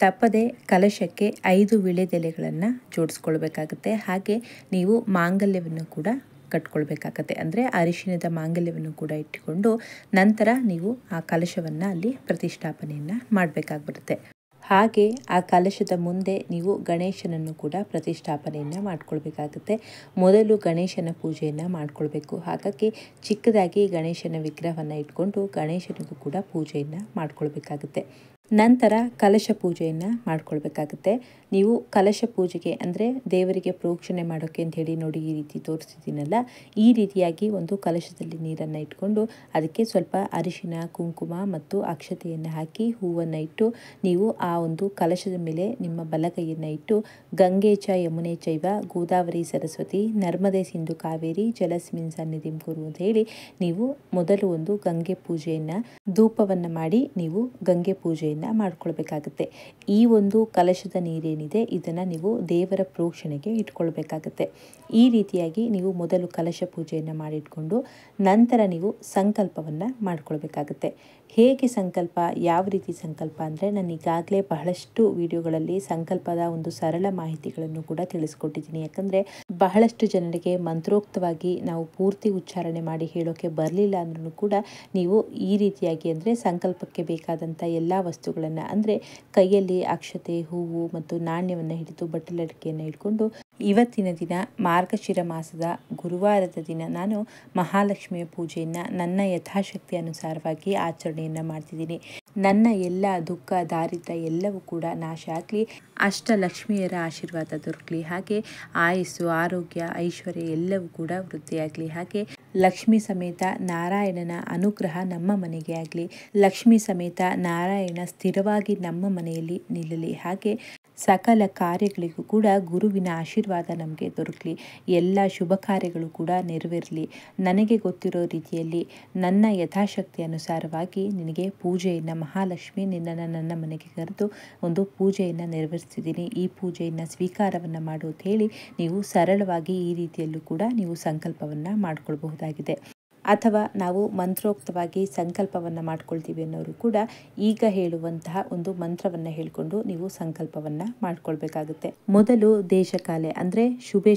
ತಪ್ಪದೆ ಕಲಶಕ್ಕೆ 5 ವೀಳ್ಯದೆಲೆಗಳನ್ನು ಜೋಡಿಸ್ಕೊಳ್ಬೇಕಾಗುತ್ತೆ. ಹಾಗೆ ನೀವು ಮಾಂಗಲ್ಯವನ್ನು ಕೂಡ ಕಟ್ಕೊಳ್ಬೇಕಾಗತ್ತೆ. ಅಂದರೆ ಅರಿಶಿಣದ ಮಾಂಗಲ್ಯವನ್ನು ಕೂಡ ಇಟ್ಟುಕೊಂಡು ನಂತರ ನೀವು ಆ ಕಲಶವನ್ನು ಅಲ್ಲಿ ಪ್ರತಿಷ್ಠಾಪನೆಯನ್ನು ಮಾಡಬೇಕಾಗ್ಬಿಡುತ್ತೆ. ಹಾಗೆ ಆ ಕಲಶದ ಮುಂದೆ ನೀವು ಗಣೇಶನನ್ನು ಕೂಡ ಪ್ರತಿಷ್ಠಾಪನೆಯನ್ನು ಮಾಡ್ಕೊಳ್ಬೇಕಾಗುತ್ತೆ. ಮೊದಲು ಗಣೇಶನ ಪೂಜೆಯನ್ನು ಮಾಡ್ಕೊಳ್ಬೇಕು. ಹಾಗಾಗಿ ಚಿಕ್ಕದಾಗಿ ಗಣೇಶನ ವಿಗ್ರಹವನ್ನು ಇಟ್ಕೊಂಡು ಗಣೇಶನಿಗೂ ಕೂಡ ಪೂಜೆಯನ್ನು ಮಾಡ್ಕೊಳ್ಬೇಕಾಗುತ್ತೆ. ನಂತರ ಕಲಶ ಪೂಜೆಯನ್ನು ಮಾಡ್ಕೊಳ್ಬೇಕಾಗುತ್ತೆ. ನೀವು ಕಲಶ ಪೂಜೆಗೆ ಅಂದರೆ ದೇವರಿಗೆ ಪ್ರೋಕ್ಷಣೆ ಮಾಡೋಕ್ಕೆ ಅಂತ ಹೇಳಿ ನೋಡಿ ಈ ರೀತಿ ತೋರಿಸ್ತಿದ್ದೀನಲ್ಲ, ಈ ರೀತಿಯಾಗಿ ಒಂದು ಕಲಶದಲ್ಲಿ ನೀರನ್ನು ಇಟ್ಕೊಂಡು ಅದಕ್ಕೆ ಸ್ವಲ್ಪ ಅರಿಶಿನ, ಕುಂಕುಮ ಮತ್ತು ಅಕ್ಷತೆಯನ್ನು ಹಾಕಿ ಹೂವನ್ನು ಇಟ್ಟು ನೀವು ಆ ಒಂದು ಕಲಶದ ಮೇಲೆ ನಿಮ್ಮ ಬಲಗೈಯನ್ನು ಇಟ್ಟು ಗಂಗೆ ಚ ಯಮುನೆ ಚೈವ ಗೋದಾವರಿ ಸರಸ್ವತಿ ನರ್ಮದೆ ಸಿಂಧು ಕಾವೇರಿ ಜಲಸ್ಮಿನ್ ಸನ್ನಿಧಿಂ ಕುರು ಅಂತ ಹೇಳಿ ನೀವು ಮೊದಲು ಒಂದು ಗಂಗೆ ಪೂಜೆಯನ್ನು ಧೂಪವನ್ನು ಮಾಡಿ ನೀವು ಗಂಗೆ ಪೂಜೆಯನ್ನು ಮಾಡ್ಕೊಳ್ಬೇಕಾಗುತ್ತೆ. ಈ ಒಂದು ಕಲಶದ ನೀರೇನಿದೆ ಇದನ್ನು ನೀವು ದೇವರ ಪ್ರೋಕ್ಷಣೆಗೆ ಇಟ್ಕೊಳ್ಬೇಕಾಗತ್ತೆ. ಈ ರೀತಿಯಾಗಿ ನೀವು ಮೊದಲು ಕಲಶ ಪೂಜೆಯನ್ನು ಮಾಡಿಟ್ಕೊಂಡು ನಂತರ ನೀವು ಸಂಕಲ್ಪವನ್ನು ಮಾಡ್ಕೊಳ್ಬೇಕಾಗತ್ತೆ. ಹೇಗೆ ಸಂಕಲ್ಪ, ಯಾವ ರೀತಿ ಸಂಕಲ್ಪ ಅಂದರೆ ನಾನು ಈಗಾಗಲೇ ಬಹಳಷ್ಟು ವಿಡಿಯೋಗಳಲ್ಲಿ ಸಂಕಲ್ಪದ ಒಂದು ಸರಳ ಮಾಹಿತಿಗಳನ್ನು ಕೂಡ ತಿಳಿಸ್ಕೊಟ್ಟಿದ್ದೀನಿ. ಯಾಕಂದರೆ ಬಹಳಷ್ಟು ಜನರಿಗೆ ಮಂತ್ರೋಕ್ತವಾಗಿ ನಾವು ಪೂರ್ತಿ ಉಚ್ಚಾರಣೆ ಮಾಡಿ ಹೇಳೋಕ್ಕೆ ಬರಲಿಲ್ಲ ಅಂದ್ರೂ ಕೂಡ ನೀವು ಈ ರೀತಿಯಾಗಿ ಅಂದರೆ ಸಂಕಲ್ಪಕ್ಕೆ ಬೇಕಾದಂಥ ಎಲ್ಲ ವಸ್ತುಗಳನ್ನು ಅಂದರೆ ಕೈಯಲ್ಲಿ ಅಕ್ಷತೆ, ಹೂವು ಮತ್ತು ನಾಣ್ಯವನ್ನು ಹಿಡಿದು ಬಟ್ಟಲಡಿಕೆಯನ್ನು ಇಟ್ಕೊಂಡು ಇವತ್ತಿನ ದಿನ ಮಾರ್ಗಶಿರ ಮಾಸದ ಗುರುವಾರದ ದಿನ ನಾನು ಮಹಾಲಕ್ಷ್ಮಿಯ ಪೂಜೆಯನ್ನು ನನ್ನ ಯಥಾಶಕ್ತಿ ಅನುಸಾರವಾಗಿ ಆಚರಣೆಯನ್ನು ಮಾಡ್ತಿದ್ದೀನಿ. ನನ್ನ ಎಲ್ಲ ದುಃಖ ದಾರಿದ್ರ್ಯ ಎಲ್ಲವೂ ಕೂಡ ನಾಶ ಆಗಲಿ, ಅಷ್ಟಲಕ್ಷ್ಮಿಯರ ಆಶೀರ್ವಾದ ದೊರಕಲಿ, ಹಾಗೆ ಆಯುಸ್ಸು, ಆರೋಗ್ಯ, ಐಶ್ವರ್ಯ ಎಲ್ಲವೂ ಕೂಡ ವೃದ್ಧಿಯಾಗಲಿ, ಹಾಗೆ ಲಕ್ಷ್ಮೀ ಸಮೇತ ನಾರಾಯಣನ ಅನುಗ್ರಹ ನಮ್ಮ ಮನೆಗೆ ಆಗಲಿ, ಲಕ್ಷ್ಮೀ ಸಮೇತ ನಾರಾಯಣ ಸ್ಥಿರವಾಗಿ ನಮ್ಮ ಮನೆಯಲ್ಲಿ ನಿಲ್ಲಲಿ, ಹಾಗೆ ಸಕಲ ಕಾರ್ಯಗಳಿಗೂ ಕೂಡ ಗುರುವಿನ ಆಶೀರ್ವಾದ ನಮಗೆ ದೊರಕಲಿ, ಎಲ್ಲ ಶುಭ ಕಾರ್ಯಗಳು ಕೂಡ ನೆರವೇರಲಿ. ನನಗೆ ಗೊತ್ತಿರೋ ರೀತಿಯಲ್ಲಿ ನನ್ನ ಯಥಾಶಕ್ತಿ ಅನುಸಾರವಾಗಿ ನಿನಗೆ ಪೂಜೆಯನ್ನು ಮಹಾಲಕ್ಷ್ಮಿ ನಿನ್ನನ್ನು ನನ್ನ ಮನೆಗೆ ಕರೆದು ಒಂದು ಪೂಜೆಯನ್ನು ನೆರವೇರಿಸ್ತಿದ್ದೀನಿ, ಈ ಪೂಜೆಯನ್ನು ಸ್ವೀಕಾರವನ್ನು ಮಾಡು ಅಂತ ಹೇಳಿ ನೀವು ಸರಳವಾಗಿ ಈ ರೀತಿಯಲ್ಲೂ ಕೂಡ ನೀವು ಸಂಕಲ್ಪವನ್ನು ಮಾಡಿಕೊಳ್ಬಹುದಾಗಿದೆ. ಅಥವಾ ನಾವು ಮಂತ್ರೋಕ್ತವಾಗಿ ಸಂಕಲ್ಪವನ್ನು ಮಾಡ್ಕೊಳ್ತೀವಿ ಅನ್ನೋರು ಕೂಡ ಈಗ ಹೇಳುವಂತಹ ಒಂದು ಮಂತ್ರವನ್ನು ಹೇಳಿಕೊಂಡು ನೀವು ಸಂಕಲ್ಪವನ್ನು ಮಾಡ್ಕೊಳ್ಬೇಕಾಗುತ್ತೆ. ಮೊದಲು ದೇಶಕಾಲೆ ಅಂದರೆ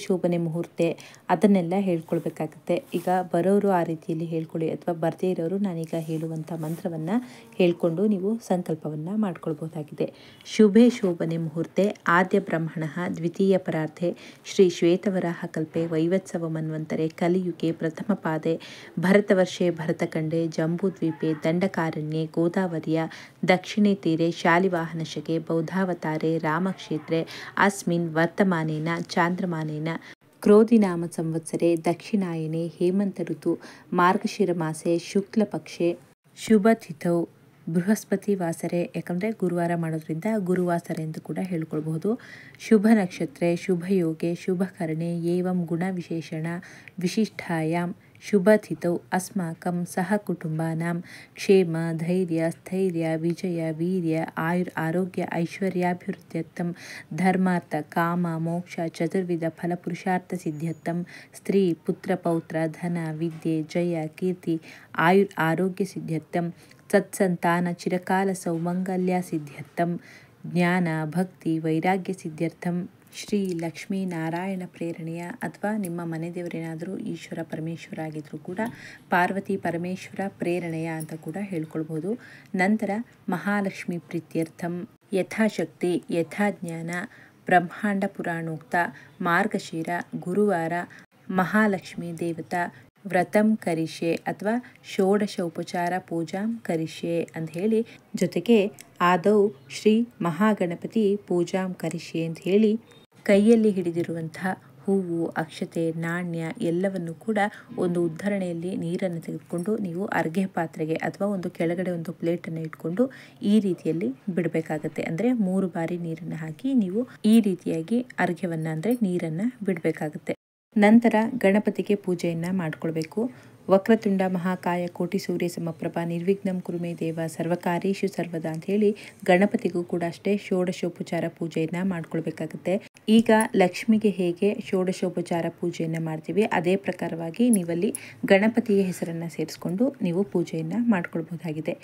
ಶೋಭನೆ ಮುಹೂರ್ತೆ ಅದನ್ನೆಲ್ಲ ಹೇಳ್ಕೊಳ್ಬೇಕಾಗುತ್ತೆ. ಈಗ ಬರೋರು ಆ ರೀತಿಯಲ್ಲಿ ಹೇಳ್ಕೊಳ್ಳಿ, ಅಥವಾ ಬರದೇ ಇರೋರು ನಾನೀಗ ಹೇಳುವಂಥ ಮಂತ್ರವನ್ನು ಹೇಳ್ಕೊಂಡು ನೀವು ಸಂಕಲ್ಪವನ್ನು ಮಾಡ್ಕೊಳ್ಬಹುದಾಗಿದೆ. ಶೋಭನೆ ಮುಹೂರ್ತೆ ಆದ್ಯ ಬ್ರಹ್ಮಣ ದ್ವಿತೀಯ ಪರಾರ್ಧೆ ಶ್ರೀ ಶ್ವೇತವರಾಹ ಕಲ್ಪೆ ವೈವತ್ಸವ ಮನ್ವಂತರೆ ಕಲಿಯುಗೆ ಪ್ರಥಮ ಪಾದೆ ಭರತವರ್ಷೆ ಭರತಖಂಡೆ ಜಂಬೂದ್ವೀಪೆ ದಂಡಕಾರಣ್ಯೆ ಗೋದಾವರಿಯ ದಕ್ಷಿಣೆ ತೀರೆ ಶಾಲಿವಾಹನಶಕೆ ಬೌದ್ಧಾವತಾರೆ ರಾಮಕ್ಷೇತ್ರೆ ಅಸ್ಮಿನ್ ವರ್ತಮಾನೇನ ಚಾಂದ್ರಮಾನೇನ ಕ್ರೋಧಿನಾಮ ಸಂವತ್ಸರೆ ದಕ್ಷಿಣಾಯನೆ ಹೇಮಂತ ಋತು ಮಾರ್ಗಶಿರಮಾಸೆ ಶುಕ್ಲಪಕ್ಷೆ ಶುಭತಿಥೌ ಬೃಹಸ್ಪತಿ ವಾಸರೆ, ಯಾಕಂದರೆ ಗುರುವಾರ ಮಾಡೋದ್ರಿಂದ ಗುರುವಾಸರೆ ಎಂದು ಕೂಡ ಹೇಳ್ಕೊಳ್ಬಹುದು. ಶುಭ ನಕ್ಷತ್ರೆ ಶುಭಯೋಗೆ ಶುಭಕರಣೆ ಏವಂ ಗುಣ ವಿಶೇಷಣ ವಿಶಿಷ್ಟಾಯಾಂ ಶುಭತಿಥೌ ಅಸ್ಮಾಕಂ ಸಹ ಕುಟುಂಬಾನಾಂ ಕ್ಷೇಮ ಧೈರ್ಯ ಸ್ಥೈರ್ಯ ವಿಜಯ ವೀರ್ಯ ಆರೋಗ್ಯ ಐಶ್ವರ್ಯಾಭಿವೃದ್ಧ್ಯರ್ಥಂ ಧರ್ಮಾರ್ಥ ಕಾಮ ಮೋಕ್ಷ ಚತುರ್ವಿಧ ಫಲಪುರುಷಾರ್ಥ ಸಿದ್ಧ್ಯರ್ಥಂ ಸ್ತ್ರೀ ಪುತ್ರ ಪೌತ್ರ ಧನ ವಿದ್ಯೆ ಜಯ ಕೀರ್ತಿ ಆರೋಗ್ಯ ಸಿದ್ಧ್ಯರ್ಥಂ ಸತ್ಸಂತಾನ ಚಿರಕಾಲ ಸೌಮಂಗಲ್ಯ ಸಿದ್ಧ್ಯರ್ಥಂ ಜ್ಞಾನ ಭಕ್ತಿ ವೈರಾಗ್ಯ ಸಿದ್ಧ್ಯರ್ಥಂ ಶ್ರೀ ಲಕ್ಷ್ಮೀ ನಾರಾಯಣ ಪ್ರೇರಣೆಯ ಅಥವಾ ನಿಮ್ಮ ಮನೆ ದೇವರೇನಾದರೂ ಈಶ್ವರ ಪರಮೇಶ್ವರ ಆಗಿದ್ದರೂ ಕೂಡ ಪಾರ್ವತಿ ಪರಮೇಶ್ವರ ಪ್ರೇರಣೆಯ ಅಂತ ಕೂಡ ಹೇಳ್ಕೊಳ್ಬೋದು. ನಂತರ ಮಹಾಲಕ್ಷ್ಮಿ ಪ್ರೀತ್ಯರ್ಥಂ ಯಥಾಶಕ್ತಿ ಯಥಾಜ್ಞಾನ ಬ್ರಹ್ಮಾಂಡ ಪುರಾಣೋಕ್ತ ಮಾರ್ಗಶಿರ ಗುರುವಾರ ಮಹಾಲಕ್ಷ್ಮಿ ದೇವತಾ ವ್ರತಂ ಕರಿಷ್ಯೆ ಅಥವಾ ಷೋಡಶ ಉಪಚಾರ ಪೂಜಾಂ ಕರಿಷ್ಯೆ ಅಂತ ಹೇಳಿ, ಜೊತೆಗೆ ಆದೌ ಶ್ರೀ ಮಹಾಗಣಪತಿ ಪೂಜಾಂ ಕರಿಷ್ಯೆ ಅಂತ ಹೇಳಿ ಕೈಯಲ್ಲಿ ಹಿಡಿದಿರುವಂತಹ ಹೂವು ಅಕ್ಷತೆ ನಾಣ್ಯ ಎಲ್ಲವನ್ನು ಕೂಡ ಒಂದು ಉದ್ಧರಣೆಯಲ್ಲಿ ನೀರನ್ನು ತೆಗೆದುಕೊಂಡು ನೀವು ಅರ್ಘ್ಯ ಪಾತ್ರೆಗೆ ಅಥವಾ ಒಂದು ಕೆಳಗಡೆ ಒಂದು ಪ್ಲೇಟನ್ನು ಇಟ್ಕೊಂಡು ಈ ರೀತಿಯಲ್ಲಿ ಬಿಡಬೇಕಾಗತ್ತೆ. ಅಂದರೆ 3 ಬಾರಿ ನೀರನ್ನು ಹಾಕಿ ನೀವು ಈ ರೀತಿಯಾಗಿ ಅರ್ಘ್ಯವನ್ನು ಅಂದರೆ ನೀರನ್ನು ಬಿಡಬೇಕಾಗತ್ತೆ. ನಂತರ ಗಣಪತಿಗೆ ಪೂಜೆಯನ್ನು ಮಾಡಿಕೊಳ್ಬೇಕು. ವಕ್ರತುಂಡ ಮಹಾಕಾಯ ಕೋಟಿ ಸೂರ್ಯ ಸಮಪ್ರಭಾ ನಿರ್ವಿಘ್ನಂ ಕುರುಮೇ ದೇವ ಸರ್ವಕಾರ್ಯೇಷು ಸರ್ವದಾ ಅಂತ ಹೇಳಿ ಗಣಪತಿಗೂ ಕೂಡ ಅಷ್ಟೇ ಷೋಡಶೋಪಚಾರ ಪೂಜೆಯನ್ನು ಮಾಡ್ಕೊಳ್ಬೇಕಾಗುತ್ತೆ. ಈಗ ಲಕ್ಷ್ಮಿಗೆ ಹೇಗೆ ಷೋಡಶೋಪಚಾರ ಪೂಜೆಯನ್ನು ಮಾಡ್ತೀವಿ ಅದೇ ಪ್ರಕಾರವಾಗಿ ನೀವಲ್ಲಿ ಗಣಪತಿಯ ಹೆಸರನ್ನು ಸೇರಿಸ್ಕೊಂಡು ನೀವು ಪೂಜೆಯನ್ನು ಮಾಡ್ಕೊಳ್ಬಹುದಾಗಿದೆ.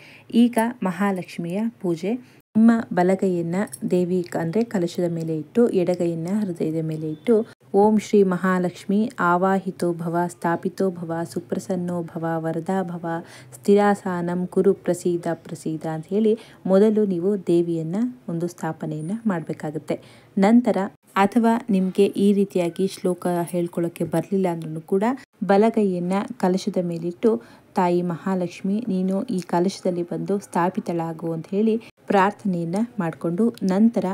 ಈಗ ಮಹಾಲಕ್ಷ್ಮಿಯ ಪೂಜೆ. ನಿಮ್ಮ ಬಲಗೈಯನ್ನು ದೇವಿ ಅಂದರೆ ಕಲಶದ ಮೇಲೆ ಇಟ್ಟು ಎಡಗೈಯನ್ನು ಹೃದಯದ ಮೇಲೆ ಇಟ್ಟು ಓಂ ಶ್ರೀ ಮಹಾಲಕ್ಷ್ಮಿ ಆವಾಹಿತೋ ಭವ ಸ್ಥಾಪಿತೋ ಭವ ಸುಪ್ರಸನ್ನೋ ಭವ ವರದಾ ಭವ ಸ್ಥಿರಾಸಾನಂ ಕುರು ಪ್ರಸೀದ ಪ್ರಸೀದ ಅಂತ ಹೇಳಿ ಮೊದಲು ನೀವು ದೇವಿಯನ್ನು ಒಂದು ಸ್ಥಾಪನೆಯನ್ನು ಮಾಡಬೇಕಾಗುತ್ತೆ. ನಂತರ ಅಥವಾ ನಿಮಗೆ ಈ ರೀತಿಯಾಗಿ ಶ್ಲೋಕ ಹೇಳ್ಕೊಳ್ಳೋಕ್ಕೆ ಬರಲಿಲ್ಲ ಅಂದ್ರೂ ಕೂಡ ಬಲಗೈಯನ್ನು ಕಲಶದ ಮೇಲಿಟ್ಟು ತಾಯಿ ಮಹಾಲಕ್ಷ್ಮಿ ನೀನು ಈ ಕಲಶದಲ್ಲಿ ಬಂದು ಸ್ಥಾಪಿತಳಾಗು ಅಂತ ಹೇಳಿ ಪ್ರಾರ್ಥನೆಯನ್ನು ಮಾಡಿಕೊಂಡು ನಂತರ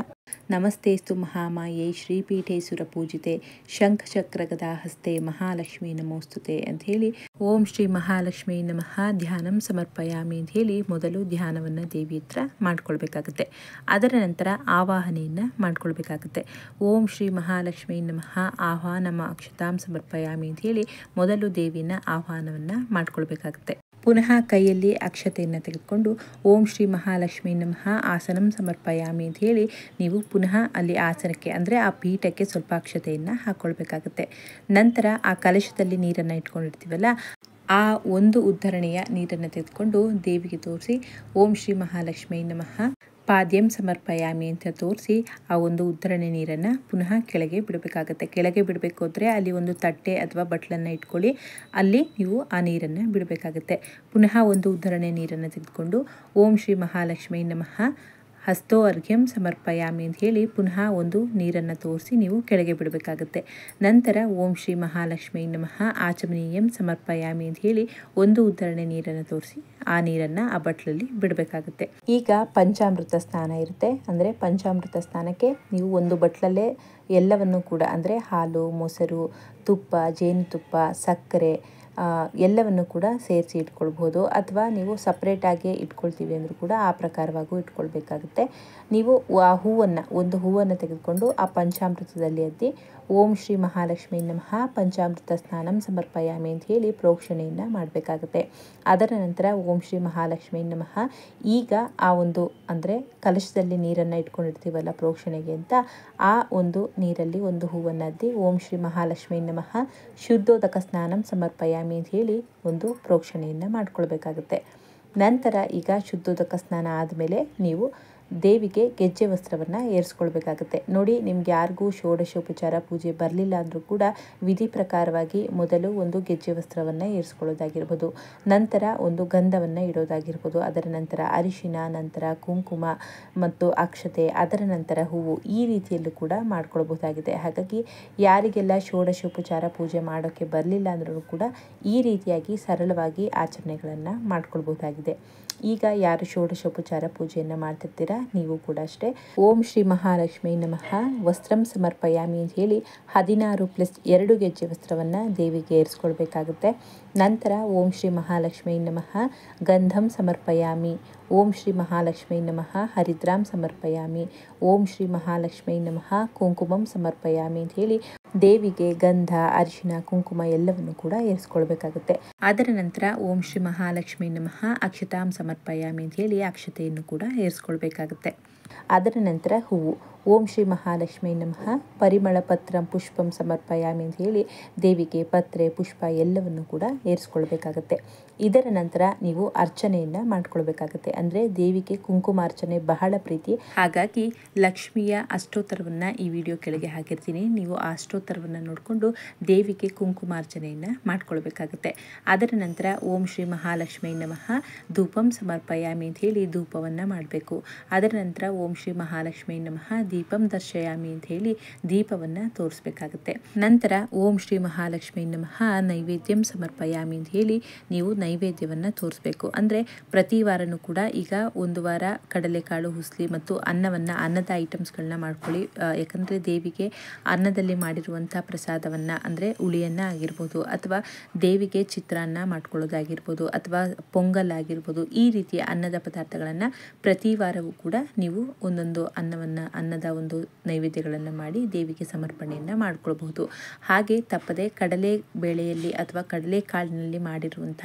ನಮಸ್ತೇಸ್ತು ಮಹಾಮಾಯೇ ಶ್ರೀಪೀಠೆ ಸುರಪೂಜಿತೆ ಶಂಖಚಕ್ರ ಗದಾ ಹಸ್ತೆ ಮಹಾಲಕ್ಷ್ಮೀ ನಮೋಸ್ತುತೆ ಅಂತ ಹೇಳಿ ಓಂ ಶ್ರೀ ಮಹಾಲಕ್ಷ್ಮೀ ನಮಃ ಧ್ಯಾನಂ ಸಮರ್ಪಯಾಮಿ ಅಂತ ಹೇಳಿ ಮೊದಲು ಧ್ಯಾನವನ್ನು ದೇವಿ ಹತ್ರ ಮಾಡ್ಕೊಳ್ಬೇಕಾಗುತ್ತೆ. ಅದರ ನಂತರ ಆವಾಹನೆಯನ್ನು ಮಾಡ್ಕೊಳ್ಬೇಕಾಗುತ್ತೆ. ಓಂ ಶ್ರೀ ಮಹಾಲಕ್ಷ್ಮೀ ನಮಃ ಆಹ್ವಾನಮ ಅಕ್ಷತಾಂ ಸಮರ್ಪಯಾಮಿ ಅಂತ ಹೇಳಿ ಮೊದಲು ದೇವಿನ ಆಹ್ವಾನವನ್ನು ಮಾಡ್ಕೊಳ್ಬೇಕಾಗುತ್ತೆ. ಪುನಃ ಕೈಯಲ್ಲಿ ಅಕ್ಷತೆಯನ್ನು ತೆಗೆದುಕೊಂಡು ಓಂ ಶ್ರೀ ಮಹಾಲಕ್ಷ್ಮೀ ನಮಃ ಆಸನಂ ಸಮರ್ಪಯಾಮಿ ಅಂತ ಹೇಳಿ ನೀವು ಪುನಃ ಅಲ್ಲಿ ಆಸನಕ್ಕೆ ಅಂದರೆ ಆ ಪೀಠಕ್ಕೆ ಸ್ವಲ್ಪ ಅಕ್ಷತೆಯನ್ನು ಹಾಕ್ಕೊಳ್ಬೇಕಾಗುತ್ತೆ. ನಂತರ ಆ ಕಲಶದಲ್ಲಿ ನೀರನ್ನು ಇಟ್ಕೊಂಡಿರ್ತೀವಲ್ಲ ಆ ಒಂದು ಉದ್ಧರಣೆಯ ನೀರನ್ನು ತೆಗೆದುಕೊಂಡು ದೇವಿಗೆ ತೋರಿಸಿ ಓಂ ಶ್ರೀ ಮಹಾಲಕ್ಷ್ಮೀ ನಮಃ ಪಾದ್ಯಂ ಸಮರ್ಪಯಾಮಿ ಅಂತ ತೋರಿಸಿ ಆ ಒಂದು ಉದ್ಧರಣೆ ನೀರನ್ನು ಪುನಃ ಕೆಳಗೆ ಬಿಡಬೇಕಾಗತ್ತೆ. ಕೆಳಗೆ ಬಿಡಬೇಕು ಅಂದರೆ ಅಲ್ಲಿ ಒಂದು ತಟ್ಟೆ ಅಥವಾ ಬಟ್ಲನ್ನು ಇಟ್ಕೊಳ್ಳಿ, ಅಲ್ಲಿ ನೀವು ಆ ನೀರನ್ನು ಬಿಡಬೇಕಾಗತ್ತೆ. ಪುನಃ ಒಂದು ಉದ್ಧರಣೆ ನೀರನ್ನು ತೆಗೆದುಕೊಂಡು ಓಂ ಶ್ರೀ ಮಹಾಲಕ್ಷ್ಮೀ ನಮಃ ಹಸ್ತೋ ಅರ್ಘ್ಯಂ ಸಮರ್ಪಯಾಮಿ ಅಂತ ಹೇಳಿ ಪುನಃ ಒಂದು ನೀರನ್ನು ತೋರಿಸಿ ನೀವು ಕೆಳಗೆ ಬಿಡಬೇಕಾಗುತ್ತೆ. ನಂತರ ಓಂ ಶ್ರೀ ಮಹಾಲಕ್ಷ್ಮೀ ನಮಃ ಆಚಮನೀಯಂ ಸಮರ್ಪಯಾಮಿ ಅಂತ ಹೇಳಿ ಒಂದು ಉದ್ಧರಣೆ ನೀರನ್ನು ತೋರಿಸಿ ಆ ನೀರನ್ನು ಆ ಬಟ್ಲಲ್ಲಿ ಬಿಡಬೇಕಾಗುತ್ತೆ. ಈಗ ಪಂಚಾಮೃತ ಸ್ನಾನ ಇರುತ್ತೆ. ಅಂದರೆ ಪಂಚಾಮೃತ ಸ್ನಾನಕ್ಕೆ ನೀವು ಒಂದು ಬಟ್ಲಲ್ಲೇ ಎಲ್ಲವನ್ನು ಕೂಡ ಅಂದರೆ ಹಾಲು ಮೊಸರು ತುಪ್ಪ ಜೇನುತುಪ್ಪ ಸಕ್ಕರೆ ಎಲ್ಲವನ್ನು ಕೂಡ ಸೇರಿಸಿ ಇಟ್ಕೊಳ್ಬೋದು. ಅಥವಾ ನೀವು ಸಪ್ರೇಟಾಗಿ ಇಟ್ಕೊಳ್ತೀವಿ ಅಂದರೂ ಕೂಡ ಆ ಪ್ರಕಾರವಾಗೂ ಇಟ್ಕೊಳ್ಬೇಕಾಗುತ್ತೆ. ನೀವು ಆ ಒಂದು ಹೂವನ್ನು ತೆಗೆದುಕೊಂಡು ಆ ಪಂಚಾಮೃತದಲ್ಲಿ ಅದ್ದಿ ಓಂ ಶ್ರೀ ಮಹಾಲಕ್ಷ್ಮೀ ನಮಃ ಪಂಚಾಮೃತ ಸ್ನಾನಂ ಸಮರ್ಪಯಾಮಿ ಅಂತ ಹೇಳಿ ಪ್ರೋಕ್ಷಣೆಯನ್ನು ಮಾಡಬೇಕಾಗುತ್ತೆ. ಅದರ ನಂತರ ಓಂ ಶ್ರೀ ಮಹಾಲಕ್ಷ್ಮೀ ನಮಃ ಈಗ ಆ ಒಂದು ಅಂದರೆ ಕಲಶದಲ್ಲಿ ನೀರನ್ನು ಇಟ್ಕೊಂಡಿರ್ತೀವಲ್ಲ ಪ್ರೋಕ್ಷಣೆಗೆ ಅಂತ ಆ ಒಂದು ನೀರಲ್ಲಿ ಒಂದು ಹೂವನ್ನು ಅದ್ದಿ ಓಂ ಶ್ರೀ ಮಹಾಲಕ್ಷ್ಮೀ ನಮಃ ಶುದ್ಧೋದಕ ಸ್ನಾನಂ ಸಮರ್ಪಯಾಮಿ ಅಂತ ಹೇಳಿ ಒಂದು ಪ್ರೋಕ್ಷಣೆಯನ್ನು ಮಾಡ್ಕೊಳ್ಬೇಕಾಗುತ್ತೆ. ನಂತರ ಈಗ ಶುದ್ಧೋದಕ ಸ್ನಾನ ಆದಮೇಲೆ ನೀವು ದೇವಿಗೆ ಗೆಜ್ಜೆ ವಸ್ತ್ರವನ್ನು ಏರಿಸ್ಕೊಳ್ಬೇಕಾಗುತ್ತೆ. ನೋಡಿ, ನಿಮ್ಗೆ ಯಾರಿಗೂ ಷೋಡಶೋಪಚಾರ ಪೂಜೆ ಬರಲಿಲ್ಲ ಅಂದರೂ ಕೂಡ ವಿಧಿ ಪ್ರಕಾರವಾಗಿ ಮೊದಲು ಒಂದು ಗೆಜ್ಜೆ ವಸ್ತ್ರವನ್ನು ಏರಿಸ್ಕೊಳ್ಳೋದಾಗಿರ್ಬೋದು, ನಂತರ ಒಂದು ಗಂಧವನ್ನು ಇಡೋದಾಗಿರ್ಬೋದು, ಅದರ ನಂತರ ಅರಿಶಿನ, ನಂತರ ಕುಂಕುಮ ಮತ್ತು ಅಕ್ಷತೆ, ಅದರ ನಂತರ ಹೂವು, ಈ ರೀತಿಯಲ್ಲೂ ಕೂಡ ಮಾಡ್ಕೊಳ್ಬಹುದಾಗಿದೆ. ಹಾಗಾಗಿ ಯಾರಿಗೆಲ್ಲ ಷೋಡಶೋಪಚಾರ ಪೂಜೆ ಮಾಡೋಕ್ಕೆ ಬರಲಿಲ್ಲ ಅಂದ್ರೂ ಕೂಡ ಈ ರೀತಿಯಾಗಿ ಸರಳವಾಗಿ ಆಚರಣೆಗಳನ್ನು ಮಾಡ್ಕೊಳ್ಬಹುದಾಗಿದೆ. ಈಗ ಯಾರು ಷೋಡಶೋಪಚಾರ ಪೂಜೆಯನ್ನು ಮಾಡ್ತಿರ್ತೀರಾ ನೀವು ಕೂಡ ಅಷ್ಟೇ ಓಂ ಶ್ರೀ ಮಹಾಲಕ್ಷ್ಮೀ ನಮಃ ವಸ್ತ್ರಂ ಸಮರ್ಪಯಾಮಿ ಅಂತ ಹೇಳಿ 16+2 ಗೆಜ್ಜೆ ವಸ್ತ್ರವನ್ನು ದೇವಿಗೆ ಏರಿಸ್ಕೊಳ್ಬೇಕಾಗುತ್ತೆ. ನಂತರ ಓಂ ಶ್ರೀ ಮಹಾಲಕ್ಷ್ಮೀ ನಮಃ ಗಂಧಂ ಸಮರ್ಪಯಾಮಿ, ಓಂ ಶ್ರೀ ಮಹಾಲಕ್ಷ್ಮೀ ನಮಃ ಹರಿದ್ರಾಂ ಸಮರ್ಪಯಾಮಿ, ಓಂ ಶ್ರೀ ಮಹಾಲಕ್ಷ್ಮೀ ನಮಃ ಕುಂಕುಮಂ ಸಮರ್ಪಯಾಮಿ ಅಂತ ಹೇಳಿ ದೇವಿಗೆ ಗಂಧ, ಅರಿಶಿನ, ಕುಂಕುಮ ಎಲ್ಲವನ್ನು ಕೂಡ ಏರಿಸ್ಕೊಳ್ಬೇಕಾಗುತ್ತೆ. ಅದರ ನಂತರ ಓಂ ಶ್ರೀ ಮಹಾಲಕ್ಷ್ಮೀ ನಮಃ ಅಕ್ಷತಾಂ ಸಮರ್ಪಯಾಮಿ ಅಂತ ಹೇಳಿ ಅಕ್ಷತೆಯನ್ನು ಕೂಡ ಏರಿಸ್ಕೊಳ್ಬೇಕಾಗುತ್ತೆ. ಅದರ ನಂತರ ಹೂವು, ಓಂ ಶ್ರೀ ಮಹಾಲಕ್ಷ್ಮೀ ನಮಃ ಪರಿಮಳ ಪತ್ರಂ ಪುಷ್ಪಂ ಸಮರ್ಪಯಾಮಿ ಅಂತ ಹೇಳಿ ದೇವಿಗೆ ಪತ್ರೆ, ಪುಷ್ಪ ಎಲ್ಲವನ್ನು ಕೂಡ ಏರಿಸ್ಕೊಳ್ಬೇಕಾಗತ್ತೆ. ಇದರ ನಂತರ ನೀವು ಅರ್ಚನೆಯನ್ನು ಮಾಡ್ಕೊಳ್ಬೇಕಾಗತ್ತೆ. ಅಂದರೆ ದೇವಿಗೆ ಕುಂಕುಮಾರ್ಚನೆ ಬಹಳ ಪ್ರೀತಿ, ಹಾಗಾಗಿ ಲಕ್ಷ್ಮಿಯ ಅಷ್ಟೋತ್ತರವನ್ನು ಈ ವಿಡಿಯೋ ಕೆಳಗೆ ಹಾಕಿರ್ತೀನಿ. ನೀವು ಆ ಅಷ್ಟೋತ್ತರವನ್ನು ನೋಡಿಕೊಂಡು ದೇವಿಗೆ ಕುಂಕುಮಾರ್ಚನೆಯನ್ನು ಮಾಡ್ಕೊಳ್ಬೇಕಾಗತ್ತೆ. ಅದರ ನಂತರ ಓಂ ಶ್ರೀ ಮಹಾಲಕ್ಷ್ಮೀ ನಮಃ ಧೂಪಂ ಸಮರ್ಪಯಾಮಿ ಅಂತ ಹೇಳಿ ಧೂಪವನ್ನು ಮಾಡಬೇಕು. ಅದರ ನಂತರ ಓಂ ಶ್ರೀ ಮಹಾಲಕ್ಷ್ಮೀ ನಮಃ ದೀಪಂ ದರ್ಶಯಾಮಿ ಅಂತ ಹೇಳಿ ದೀಪವನ್ನು ತೋರಿಸ್ಬೇಕಾಗುತ್ತೆ. ನಂತರ ಓಂ ಶ್ರೀ ಮಹಾಲಕ್ಷ್ಮೀ ನಮಃ ನೈವೇದ್ಯಂ ಸಮರ್ಪಯಾಮಿ ಅಂತ ಹೇಳಿ ನೀವು ನೈವೇದ್ಯವನ್ನು ತೋರಿಸ್ಬೇಕು. ಅಂದರೆ ಪ್ರತಿ ವಾರನೂ ಕೂಡ ಈಗ ಒಂದು ವಾರ ಕಡಲೆಕಾಳು, ಹುಸ್ಲಿ ಮತ್ತು ಅನ್ನದ ಐಟಮ್ಸ್ಗಳನ್ನ ಮಾಡ್ಕೊಳ್ಳಿ. ಯಾಕಂದರೆ ದೇವಿಗೆ ಅನ್ನದಲ್ಲಿ ಮಾಡಿರುವಂಥ ಪ್ರಸಾದವನ್ನು ಅಂದರೆ ಹುಳಿಯನ್ನು ಆಗಿರ್ಬೋದು, ಅಥವಾ ದೇವಿಗೆ ಚಿತ್ರಾನ್ನ ಮಾಡ್ಕೊಳ್ಳೋದಾಗಿರ್ಬೋದು, ಅಥವಾ ಪೊಂಗಲ್ ಆಗಿರ್ಬೋದು, ಈ ರೀತಿಯ ಅನ್ನದ ಪದಾರ್ಥಗಳನ್ನು ಪ್ರತಿ ವಾರವೂ ಕೂಡ ನೀವು ಒಂದೊಂದು ಅನ್ನದ ಒಂದು ನೈವೇದ್ಯಗಳನ್ನು ಮಾಡಿ ದೇವಿಗೆ ಸಮರ್ಪಣೆಯನ್ನು ಮಾಡ್ಕೊಳ್ಬಹುದು. ಹಾಗೆ ತಪ್ಪದೆ ಕಡಲೆ ಬೇಳೆಯಲ್ಲಿ ಅಥವಾ ಕಡಲೆ ಕಾಳಿನಲ್ಲಿ ಮಾಡಿರುವಂಥ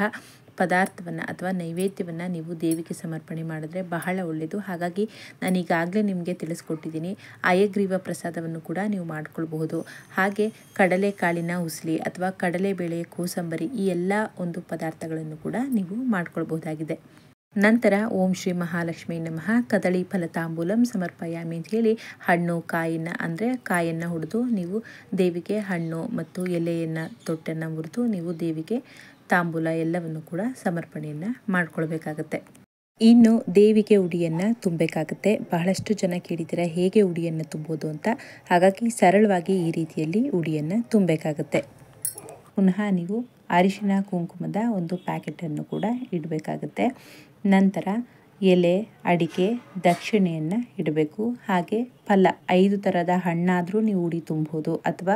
ಪದಾರ್ಥವನ್ನು ಅಥವಾ ನೈವೇದ್ಯವನ್ನು ನೀವು ದೇವಿಗೆ ಸಮರ್ಪಣೆ ಮಾಡಿದ್ರೆ ಬಹಳ ಒಳ್ಳೆಯದು. ಹಾಗಾಗಿ ನಾನು ಈಗಾಗಲೇ ನಿಮಗೆ ತಿಳಿಸ್ಕೊಟ್ಟಿದ್ದೀನಿ. ಹಯಗ್ರೀವ ಪ್ರಸಾದವನ್ನು ಕೂಡ ನೀವು ಮಾಡ್ಕೊಳ್ಬಹುದು. ಹಾಗೆ ಕಡಲೆಕಾಳಿನ ಉಸ್ಲಿ ಅಥವಾ ಕಡಲೆಬೇಳೆಯ ಕೋಸಂಬರಿ, ಈ ಎಲ್ಲ ಒಂದು ಪದಾರ್ಥಗಳನ್ನು ಕೂಡ ನೀವು ಮಾಡ್ಕೊಳ್ಬಹುದಾಗಿದೆ. ನಂತರ ಓಂ ಶ್ರೀ ಮಹಾಲಕ್ಷ್ಮೀ ನಮಃ ಕದಳಿ ಫಲತಾಂಬೂಲಂ ಸಮರ್ಪಯಾಮಿ ಅಂತ ಹೇಳಿ ಹಣ್ಣು, ಕಾಯನ್ನು ಹುಡಿದು ನೀವು ದೇವಿಗೆ ಹಣ್ಣು ಮತ್ತು ಎಲೆಯನ್ನು, ತೊಟ್ಟನ್ನು ಮುರಿದು ನೀವು ದೇವಿಗೆ ತಾಂಬೂಲ ಎಲ್ಲವನ್ನು ಕೂಡ ಸಮರ್ಪಣೆಯನ್ನು ಮಾಡ್ಕೊಳ್ಬೇಕಾಗತ್ತೆ. ಇನ್ನು ದೇವಿಗೆ ಉಡಿಯನ್ನು ತುಂಬಬೇಕಾಗುತ್ತೆ. ಬಹಳಷ್ಟು ಜನ ಕೇಳಿದ್ದೀರಾ ಹೇಗೆ ಉಡಿಯನ್ನು ತುಂಬೋದು ಅಂತ. ಹಾಗಾಗಿ ಸರಳವಾಗಿ ಈ ರೀತಿಯಲ್ಲಿ ಉಡಿಯನ್ನು ತುಂಬಬೇಕಾಗುತ್ತೆ. ಪುನಃ ನೀವು ಅರಿಶಿನ ಕುಂಕುಮದ ಒಂದು ಪ್ಯಾಕೆಟನ್ನು ಕೂಡ ಇಡಬೇಕಾಗುತ್ತೆ. ನಂತರ ಎಲೆ, ಅಡಿಕೆ, ದಕ್ಷಿಣೆಯನ್ನು ಇಡಬೇಕು. ಹಾಗೆ ಫಲ 5 ಥರದ ಹಣ್ಣಾದರೂ ನೀವು ಉಡಿ ತುಂಬೋದು, ಅಥವಾ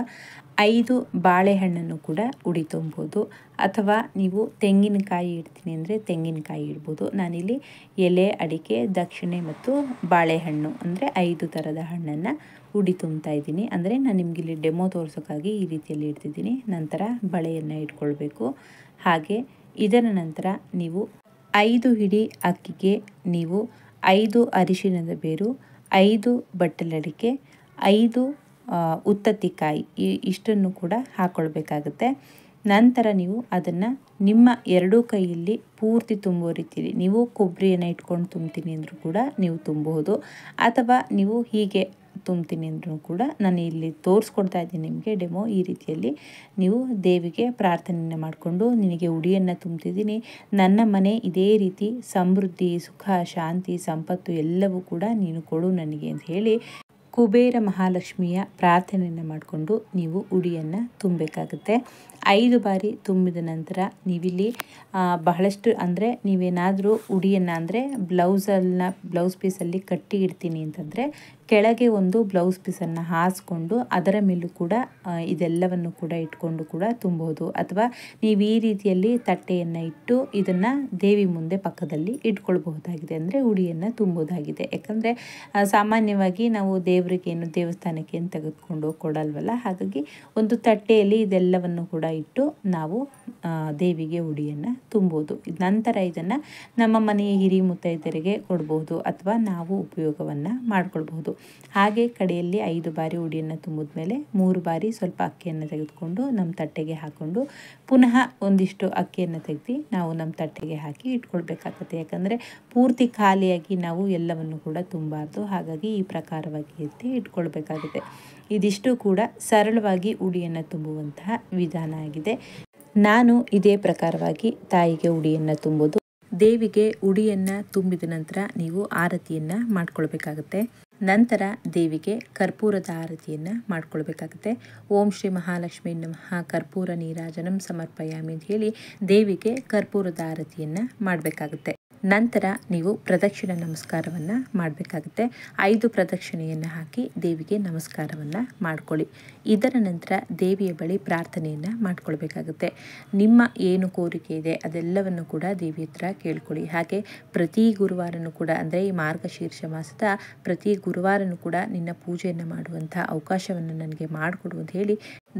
5 ಬಾಳೆಹಣ್ಣನ್ನು ಕೂಡ ಉಡಿ ತುಂಬೋದು, ಅಥವಾ ನೀವು ತೆಂಗಿನಕಾಯಿ ಇಡ್ತೀನಿ ಅಂದರೆ ತೆಂಗಿನಕಾಯಿ ಇಡ್ಬೋದು. ನಾನಿಲ್ಲಿ ಎಲೆ, ಅಡಿಕೆ, ದಕ್ಷಿಣೆ ಮತ್ತು ಬಾಳೆಹಣ್ಣು ಅಂದರೆ 5 ಥರದ ಹಣ್ಣನ್ನು ಉಡಿ ತುಂಬ್ತಾ ಇದ್ದೀನಿ. ಅಂದರೆ ನಾನು ನಿಮ್ಗೆ ಇಲ್ಲಿ ಡೆಮೋ ತೋರಿಸೋಕ್ಕಾಗಿ ಈ ರೀತಿಯಲ್ಲಿ ಇಡ್ತಿದ್ದೀನಿ. ನಂತರ ಬಳೆಯನ್ನು ಇಟ್ಕೊಳ್ಬೇಕು. ಹಾಗೆ ಇದರ ನಂತರ ನೀವು 5 ಹಿಡಿ ಅಕ್ಕಿಗೆ ನೀವು 5 ಅರಿಶಿಣದ ಬೇರು, 5 ಬಟ್ಟಲಡಿಕೆ, 5 ಉತ್ತತ್ತಿಕಾಯಿ ಇಷ್ಟನ್ನು ಕೂಡ ಹಾಕ್ಕೊಳ್ಬೇಕಾಗುತ್ತೆ. ನಂತರ ನೀವು ಅದನ್ನು ನಿಮ್ಮ 2 ಕೈಯಲ್ಲಿ ಪೂರ್ತಿ ತುಂಬೋ ರೀತಿಯಲ್ಲಿ, ನೀವು ಕೊಬ್ಬರಿಯನ್ನು ಇಟ್ಕೊಂಡು ತುಂಬ್ತೀನಿ ಅಂದರೂ ಕೂಡ ನೀವು ತುಂಬಬಹುದು, ಅಥವಾ ನೀವು ಹೀಗೆ ತುಂಬ್ತೀನಿ ಅಂದ್ರೂ ಕೂಡ ನಾನು ಇಲ್ಲಿ ತೋರಿಸ್ಕೊಡ್ತಾ ಇದ್ದೀನಿ ನಿಮಗೆ ಡೆಮೋ. ಈ ರೀತಿಯಲ್ಲಿ ನೀವು ದೇವಿಗೆ ಪ್ರಾರ್ಥನೆಯನ್ನು ಮಾಡಿಕೊಂಡು, ನಿನಗೆ ಉಡಿಯನ್ನು ತುಂಬ್ತಿದ್ದೀನಿ, ನನ್ನ ಮನೆ ಇದೇ ರೀತಿ ಸಮೃದ್ಧಿ, ಸುಖ, ಶಾಂತಿ, ಸಂಪತ್ತು ಎಲ್ಲವೂ ಕೂಡ ನೀನು ಕೊಡು ನನಗೆ ಅಂತ ಹೇಳಿ ಕುಬೇರ ಮಹಾಲಕ್ಷ್ಮಿಯ ಪ್ರಾರ್ಥನೆಯನ್ನು ಮಾಡಿಕೊಂಡು ನೀವು ಉಡಿಯನ್ನು ತುಂಬಬೇಕಾಗುತ್ತೆ. 5 ಬಾರಿ ತುಂಬಿದ ನಂತರ ನೀವಿಲ್ಲಿ ಬಹಳಷ್ಟು ಅಂದರೆ ನೀವೇನಾದರೂ ಉಡಿಯನ್ನು ಅಂದರೆ ಬ್ಲೌಸ್ ಪೀಸಲ್ಲಿ ಕಟ್ಟಿ ಇಡ್ತೀನಿ ಅಂತಂದರೆ ಕೆಳಗೆ ಒಂದು ಬ್ಲೌಸ್ ಪೀಸನ್ನು ಹಾಸ್ಕೊಂಡು ಅದರ ಮೇಲೂ ಕೂಡ ಇದೆಲ್ಲವನ್ನು ಕೂಡ ಇಟ್ಕೊಂಡು ಕೂಡ ತುಂಬಬಹುದು. ಅಥವಾ ನೀವು ಈ ರೀತಿಯಲ್ಲಿ ತಟ್ಟೆಯನ್ನು ಇಟ್ಟು ಇದನ್ನು ದೇವಿ ಮುಂದೆ ಪಕ್ಕದಲ್ಲಿ ಇಟ್ಕೊಳ್ಬಹುದಾಗಿದೆ, ಅಂದರೆ ಉಡಿಯನ್ನು ತುಂಬೋದಾಗಿದೆ. ಯಾಕಂದರೆ ಸಾಮಾನ್ಯವಾಗಿ ನಾವು ದೇವರಿಗೇನು ದೇವಸ್ಥಾನಕ್ಕೆ ಏನು ತೆಗೆದುಕೊಂಡು ಕೊಡಲ್ವಲ್ಲ, ಹಾಗಾಗಿ ಒಂದು ತಟ್ಟೆಯಲ್ಲಿ ಇದೆಲ್ಲವನ್ನು ಕೂಡ ಇಟ್ಟು ನಾವು ದೇವಿಗೆ ಉಡಿಯನ್ನು ತುಂಬೋದು. ನಂತರ ಇದನ್ನು ನಮ್ಮ ಮನೆಯ ಹಿರಿ ಮುತ್ತೈದೆಯರಿಗೆ ಕೊಡ್ಬೋದು, ಅಥವಾ ನಾವು ಉಪಯೋಗವನ್ನು ಮಾಡ್ಕೊಳ್ಬಹುದು. ಹಾಗೆ ಕಡೆಯಲ್ಲಿ 5 ಬಾರಿ ಉಡಿಯನ್ನು ತುಂಬಿದ ಮೇಲೆ 3 ಬಾರಿ ಸ್ವಲ್ಪ ಅಕ್ಕಿಯನ್ನು ತೆಗೆದುಕೊಂಡು ನಮ್ಮ ತಟ್ಟೆಗೆ ಹಾಕ್ಕೊಂಡು ಪುನಃ ಒಂದಿಷ್ಟು ಅಕ್ಕಿಯನ್ನು ತೆಗೆದು ನಾವು ನಮ್ಮ ತಟ್ಟೆಗೆ ಹಾಕಿ ಇಟ್ಕೊಳ್ಬೇಕಾಗುತ್ತೆ. ಯಾಕಂದರೆ ಪೂರ್ತಿ ಖಾಲಿಯಾಗಿ ನಾವು ಎಲ್ಲವನ್ನು ಕೂಡ ತುಂಬಬಾರ್ದು. ಹಾಗಾಗಿ ಈ ಪ್ರಕಾರವಾಗಿ ಎತ್ತಿ ಇಟ್ಕೊಳ್ಬೇಕಾಗುತ್ತೆ. ಇದಿಷ್ಟು ಕೂಡ ಸರಳವಾಗಿ ಉಡಿಯನ್ನು ತುಂಬುವಂತಹ ವಿಧಾನ ಆಗಿದೆ. ನಾನು ಇದೇ ಪ್ರಕಾರವಾಗಿ ತಾಯಿಗೆ ಉಡಿಯನ್ನು ತುಂಬೋದು. ದೇವಿಗೆ ಉಡಿಯನ್ನು ತುಂಬಿದ ನಂತರ ನೀವು ಆರತಿಯನ್ನು ಮಾಡ್ಕೊಳ್ಬೇಕಾಗುತ್ತೆ. ನಂತರ ದೇವಿಗೆ ಕರ್ಪೂರದ ಆರತಿಯನ್ನು ಮಾಡ್ಕೊಳ್ಬೇಕಾಗುತ್ತೆ. ಓಂ ಶ್ರೀ ಮಹಾಲಕ್ಷ್ಮೀ ನಮಃ ಕರ್ಪೂರ ನೀರಾಜನಂ ಸಮರ್ಪಯಾಮಿ ಅಂತ ಹೇಳಿ ದೇವಿಗೆ ಕರ್ಪೂರದ ಆರತಿಯನ್ನು ಮಾಡಬೇಕಾಗುತ್ತೆ. ನಂತರ ನೀವು ಪ್ರದಕ್ಷಿಣ ನಮಸ್ಕಾರವನ್ನು ಮಾಡಬೇಕಾಗುತ್ತೆ. 5 ಪ್ರದಕ್ಷಿಣೆಯನ್ನು ಹಾಕಿ ದೇವಿಗೆ ನಮಸ್ಕಾರವನ್ನು ಮಾಡ್ಕೊಳ್ಳಿ. ಇದರ ನಂತರ ದೇವಿಯ ಬಳಿ ಪ್ರಾರ್ಥನೆಯನ್ನು ಮಾಡ್ಕೊಳ್ಬೇಕಾಗುತ್ತೆ. ನಿಮ್ಮ ಏನು ಕೋರಿಕೆ ಇದೆ ಅದೆಲ್ಲವನ್ನು ಕೂಡ ದೇವಿ ಹತ್ರ ಕೇಳ್ಕೊಳ್ಳಿ. ಹಾಗೆ ಪ್ರತಿ ಗುರುವಾರನೂ ಕೂಡ ಅಂದರೆ ಈ ಮಾರ್ಗಶೀರ್ಷ ಮಾಸದ ಪ್ರತಿ ಗುರುವಾರನೂ ಕೂಡ ನಿನ್ನ ಪೂಜೆಯನ್ನು ಮಾಡುವಂಥ ಅವಕಾಶವನ್ನು ನನಗೆ ಮಾಡಿಕೊಡು ಅಂತ ಹೇಳಿ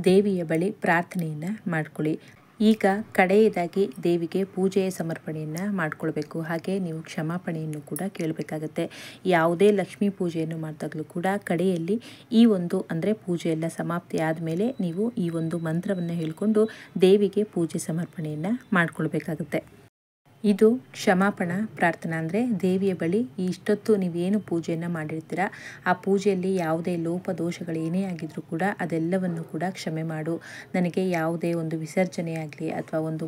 ದೇವಿಯ ಬಳಿ ಪ್ರಾರ್ಥನೆಯನ್ನು ಮಾಡ್ಕೊಳ್ಳಿ. ಈಗ ಕಡೆಯದಾಗಿ ದೇವಿಗೆ ಪೂಜೆಯ ಸಮರ್ಪಣೆಯನ್ನು ಮಾಡ್ಕೊಳ್ಬೇಕು. ಹಾಗೆ ನೀವು ಕ್ಷಮಾಪಣೆಯನ್ನು ಕೂಡ ಕೇಳಬೇಕಾಗತ್ತೆ. ಯಾವುದೇ ಲಕ್ಷ್ಮೀ ಪೂಜೆಯನ್ನು ಮಾಡಿದಾಗಲೂ ಕೂಡ ಕಡೆಯಲ್ಲಿ ಈ ಒಂದು ಅಂದರೆ ಪೂಜೆ ಎಲ್ಲ ಸಮಾಪ್ತಿ ಆದಮೇಲೆ ನೀವು ಈ ಒಂದು ಮಂತ್ರವನ್ನು ಹೇಳಿಕೊಂಡು ದೇವಿಗೆ ಪೂಜೆ ಸಮರ್ಪಣೆಯನ್ನು ಮಾಡ್ಕೊಳ್ಬೇಕಾಗುತ್ತೆ. ಇದು ಕ್ಷಮಾಪಣಾ ಪ್ರಾರ್ಥನಾ ಅಂದರೆ ದೇವಿಯ ಬಳಿ ಇಷ್ಟೊತ್ತು ನೀವೇನು ಪೂಜೆಯನ್ನು ಮಾಡಿರ್ತೀರ ಆ ಪೂಜೆಯಲ್ಲಿ ಯಾವುದೇ ಲೋಪದೋಷಗಳು ಏನೇ ಆಗಿದ್ರೂ ಕೂಡ ಅದೆಲ್ಲವನ್ನು ಕೂಡ ಕ್ಷಮೆ ಮಾಡು. ನನಗೆ ಯಾವುದೇ ಒಂದು ವಿಸರ್ಜನೆ ಆಗಲಿ ಅಥವಾ ಒಂದು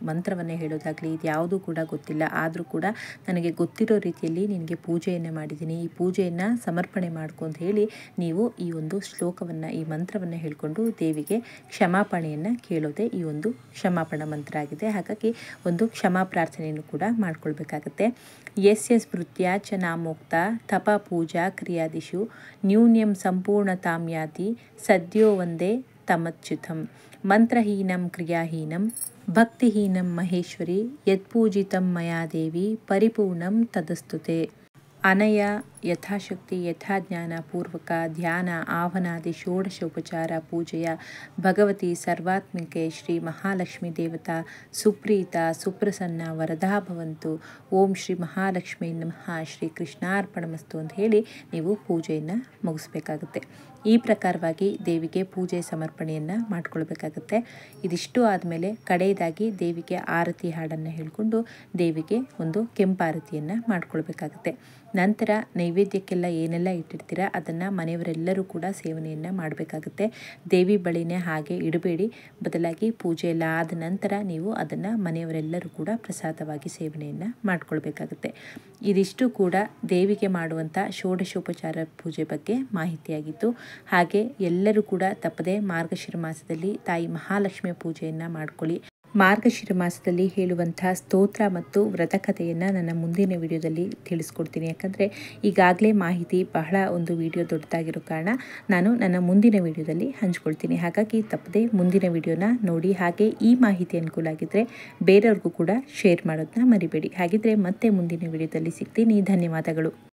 ಮಂತ್ರವನ್ನೇ ಹೇಳೋದಾಗಲಿ ಇದು ಯಾವುದೂ ಕೂಡ ಗೊತ್ತಿಲ್ಲ. ಆದರೂ ಕೂಡ ನನಗೆ ಗೊತ್ತಿರೋ ರೀತಿಯಲ್ಲಿ ನಿನಗೆ ಪೂಜೆಯನ್ನು ಮಾಡಿದ್ದೀನಿ, ಈ ಪೂಜೆಯನ್ನು ಸಮರ್ಪಣೆ ಮಾಡ್ಕೊ ಅಂತ ಹೇಳಿ ನೀವು ಈ ಒಂದು ಶ್ಲೋಕವನ್ನು ಈ ಮಂತ್ರವನ್ನು ಹೇಳಿಕೊಂಡು ದೇವಿಗೆ ಕ್ಷಮಾಪಣೆಯನ್ನು ಕೇಳೋದೇ ಈ ಒಂದು ಕ್ಷಮಾಪಣಾ ಮಂತ್ರ ಆಗಿದೆ. ಹಾಗಾಗಿ ಒಂದು ಕ್ಷಮಾ ಪ್ರಾರ್ಥನೆಯನ್ನು ಕೂಡ ಮಾಡ್ಕೊಳ್ಬೇಕಾಗತ್ತೆ. ಯಸ್ಯ ಸ್ಮೃತ್ಯ ಚ ನಾಮೋಕ್ತ ತಪ ಪೂಜಾ ಕ್ರಿಯಾದಿಷು ನ್ಯೂನ್ಯಂ ಸಂಪೂರ್ಣತಾಂ ಯಾತಿ ಸದ್ಯೋ ವಂದೇ ತಮಚ್ಯುತಂ ಮಂತ್ರಹೀನಂ ಕ್ರಿಯಾಹೀನಂ ಭಕ್ತಿಹೀನಂ ಮಹೇಶ್ವರಿ ಯತ್ಪೂಜಿತಂ ಮಯಾ ದೇವಿ ಪರಿಪೂರ್ಣಂ ತದಸ್ತುತೆ. ಅನಯ ಯಥಾಶಕ್ತಿ ಯಥಾಜ್ಞಾನ ಪೂರ್ವಕ ಧ್ಯಾನ ಆಹ್ವಾನಾದಿ ಷೋಡಶೋಪಚಾರ ಪೂಜೆಯ ಭಗವತಿ ಸರ್ವಾತ್ಮಿಕೆ ಶ್ರೀ ಮಹಾಲಕ್ಷ್ಮೀ ದೇವತಾ ಸುಪ್ರೀತ ಸುಪ್ರಸನ್ನ ವರದಾ ಭವಂತು. ಓಂ ಶ್ರೀ ಮಹಾಲಕ್ಷ್ಮೀ ನಮಃ ಶ್ರೀ ಕೃಷ್ಣಾರ್ಪಣಮಸ್ತು ಅಂತ ಹೇಳಿ ನೀವು ಪೂಜೆಯನ್ನು ಮುಗಿಸ್ಬೇಕಾಗುತ್ತೆ. ಈ ಪ್ರಕಾರವಾಗಿ ದೇವಿಗೆ ಪೂಜೆ ಸಮರ್ಪಣೆಯನ್ನು ಮಾಡ್ಕೊಳ್ಬೇಕಾಗತ್ತೆ. ಇದಿಷ್ಟು ಆದಮೇಲೆ ಕಡೆಯದಾಗಿ ದೇವಿಗೆ ಆರತಿ ಹಾಡನ್ನು ಹೇಳಿಕೊಂಡು ದೇವಿಗೆ ಒಂದು ಕೆಂಪಾರತಿಯನ್ನು ಮಾಡ್ಕೊಳ್ಬೇಕಾಗತ್ತೆ. ನಂತರ ನೈವೇದ್ಯಕ್ಕೆಲ್ಲ ಏನೆಲ್ಲ ಇಟ್ಟಿರ್ತೀರ ಅದನ್ನು ಮನೆಯವರೆಲ್ಲರೂ ಕೂಡ ಸೇವನೆಯನ್ನು ಮಾಡಬೇಕಾಗುತ್ತೆ. ದೇವಿ ಬಳಿನೇ ಹಾಗೆ ಇಡಬೇಡಿ, ಬದಲಾಗಿ ಪೂಜೆ ಎಲ್ಲ ಆದ ನಂತರ ನೀವು ಅದನ್ನು ಮನೆಯವರೆಲ್ಲರೂ ಕೂಡ ಪ್ರಸಾದವಾಗಿ ಸೇವನೆಯನ್ನು ಮಾಡ್ಕೊಳ್ಬೇಕಾಗುತ್ತೆ. ಇದಿಷ್ಟು ಕೂಡ ದೇವಿಗೆ ಮಾಡುವಂಥ ಷೋಡಶೋಪಚಾರ ಪೂಜೆ ಬಗ್ಗೆ ಮಾಹಿತಿಯಾಗಿತ್ತು. ಹಾಗೆ ಎಲ್ಲರೂ ಕೂಡ ತಪ್ಪದೆ ಮಾರ್ಗಶಿರ ಮಾಸದಲ್ಲಿ ತಾಯಿ ಮಹಾಲಕ್ಷ್ಮಿಯ ಪೂಜೆಯನ್ನು ಮಾಡ್ಕೊಳ್ಳಿ. ಮಾರ್ಗಶಿರ ಮಾಸದಲ್ಲಿ ಹೇಳುವಂತಹ ಸ್ತೋತ್ರ ಮತ್ತು ವ್ರತಕಥೆಯನ್ನು ನನ್ನ ಮುಂದಿನ ವಿಡಿಯೋದಲ್ಲಿ ತಿಳಿಸ್ಕೊಡ್ತೀನಿ. ಯಾಕಂದರೆ ಈಗಾಗಲೇ ಮಾಹಿತಿ ಬಹಳ ಒಂದು ವಿಡಿಯೋ ದೊಡ್ಡದಾಗಿರೋ ಕಾರಣ ನಾನು ನನ್ನ ಮುಂದಿನ ವಿಡಿಯೋದಲ್ಲಿ ಹಂಚ್ಕೊಳ್ತೀನಿ. ಹಾಗಾಗಿ ತಪ್ಪದೆ ಮುಂದಿನ ವಿಡಿಯೋನ ನೋಡಿ. ಹಾಗೆ ಈ ಮಾಹಿತಿ ಅನುಕೂಲ ಆಗಿದ್ದರೆ ಬೇರೆಯವ್ರಿಗೂ ಕೂಡ ಶೇರ್ ಮಾಡೋದನ್ನ ಮರಿಬೇಡಿ. ಹಾಗಿದ್ರೆ ಮತ್ತೆ ಮುಂದಿನ ವಿಡಿಯೋದಲ್ಲಿ ಸಿಗ್ತೀನಿ. ಧನ್ಯವಾದಗಳು.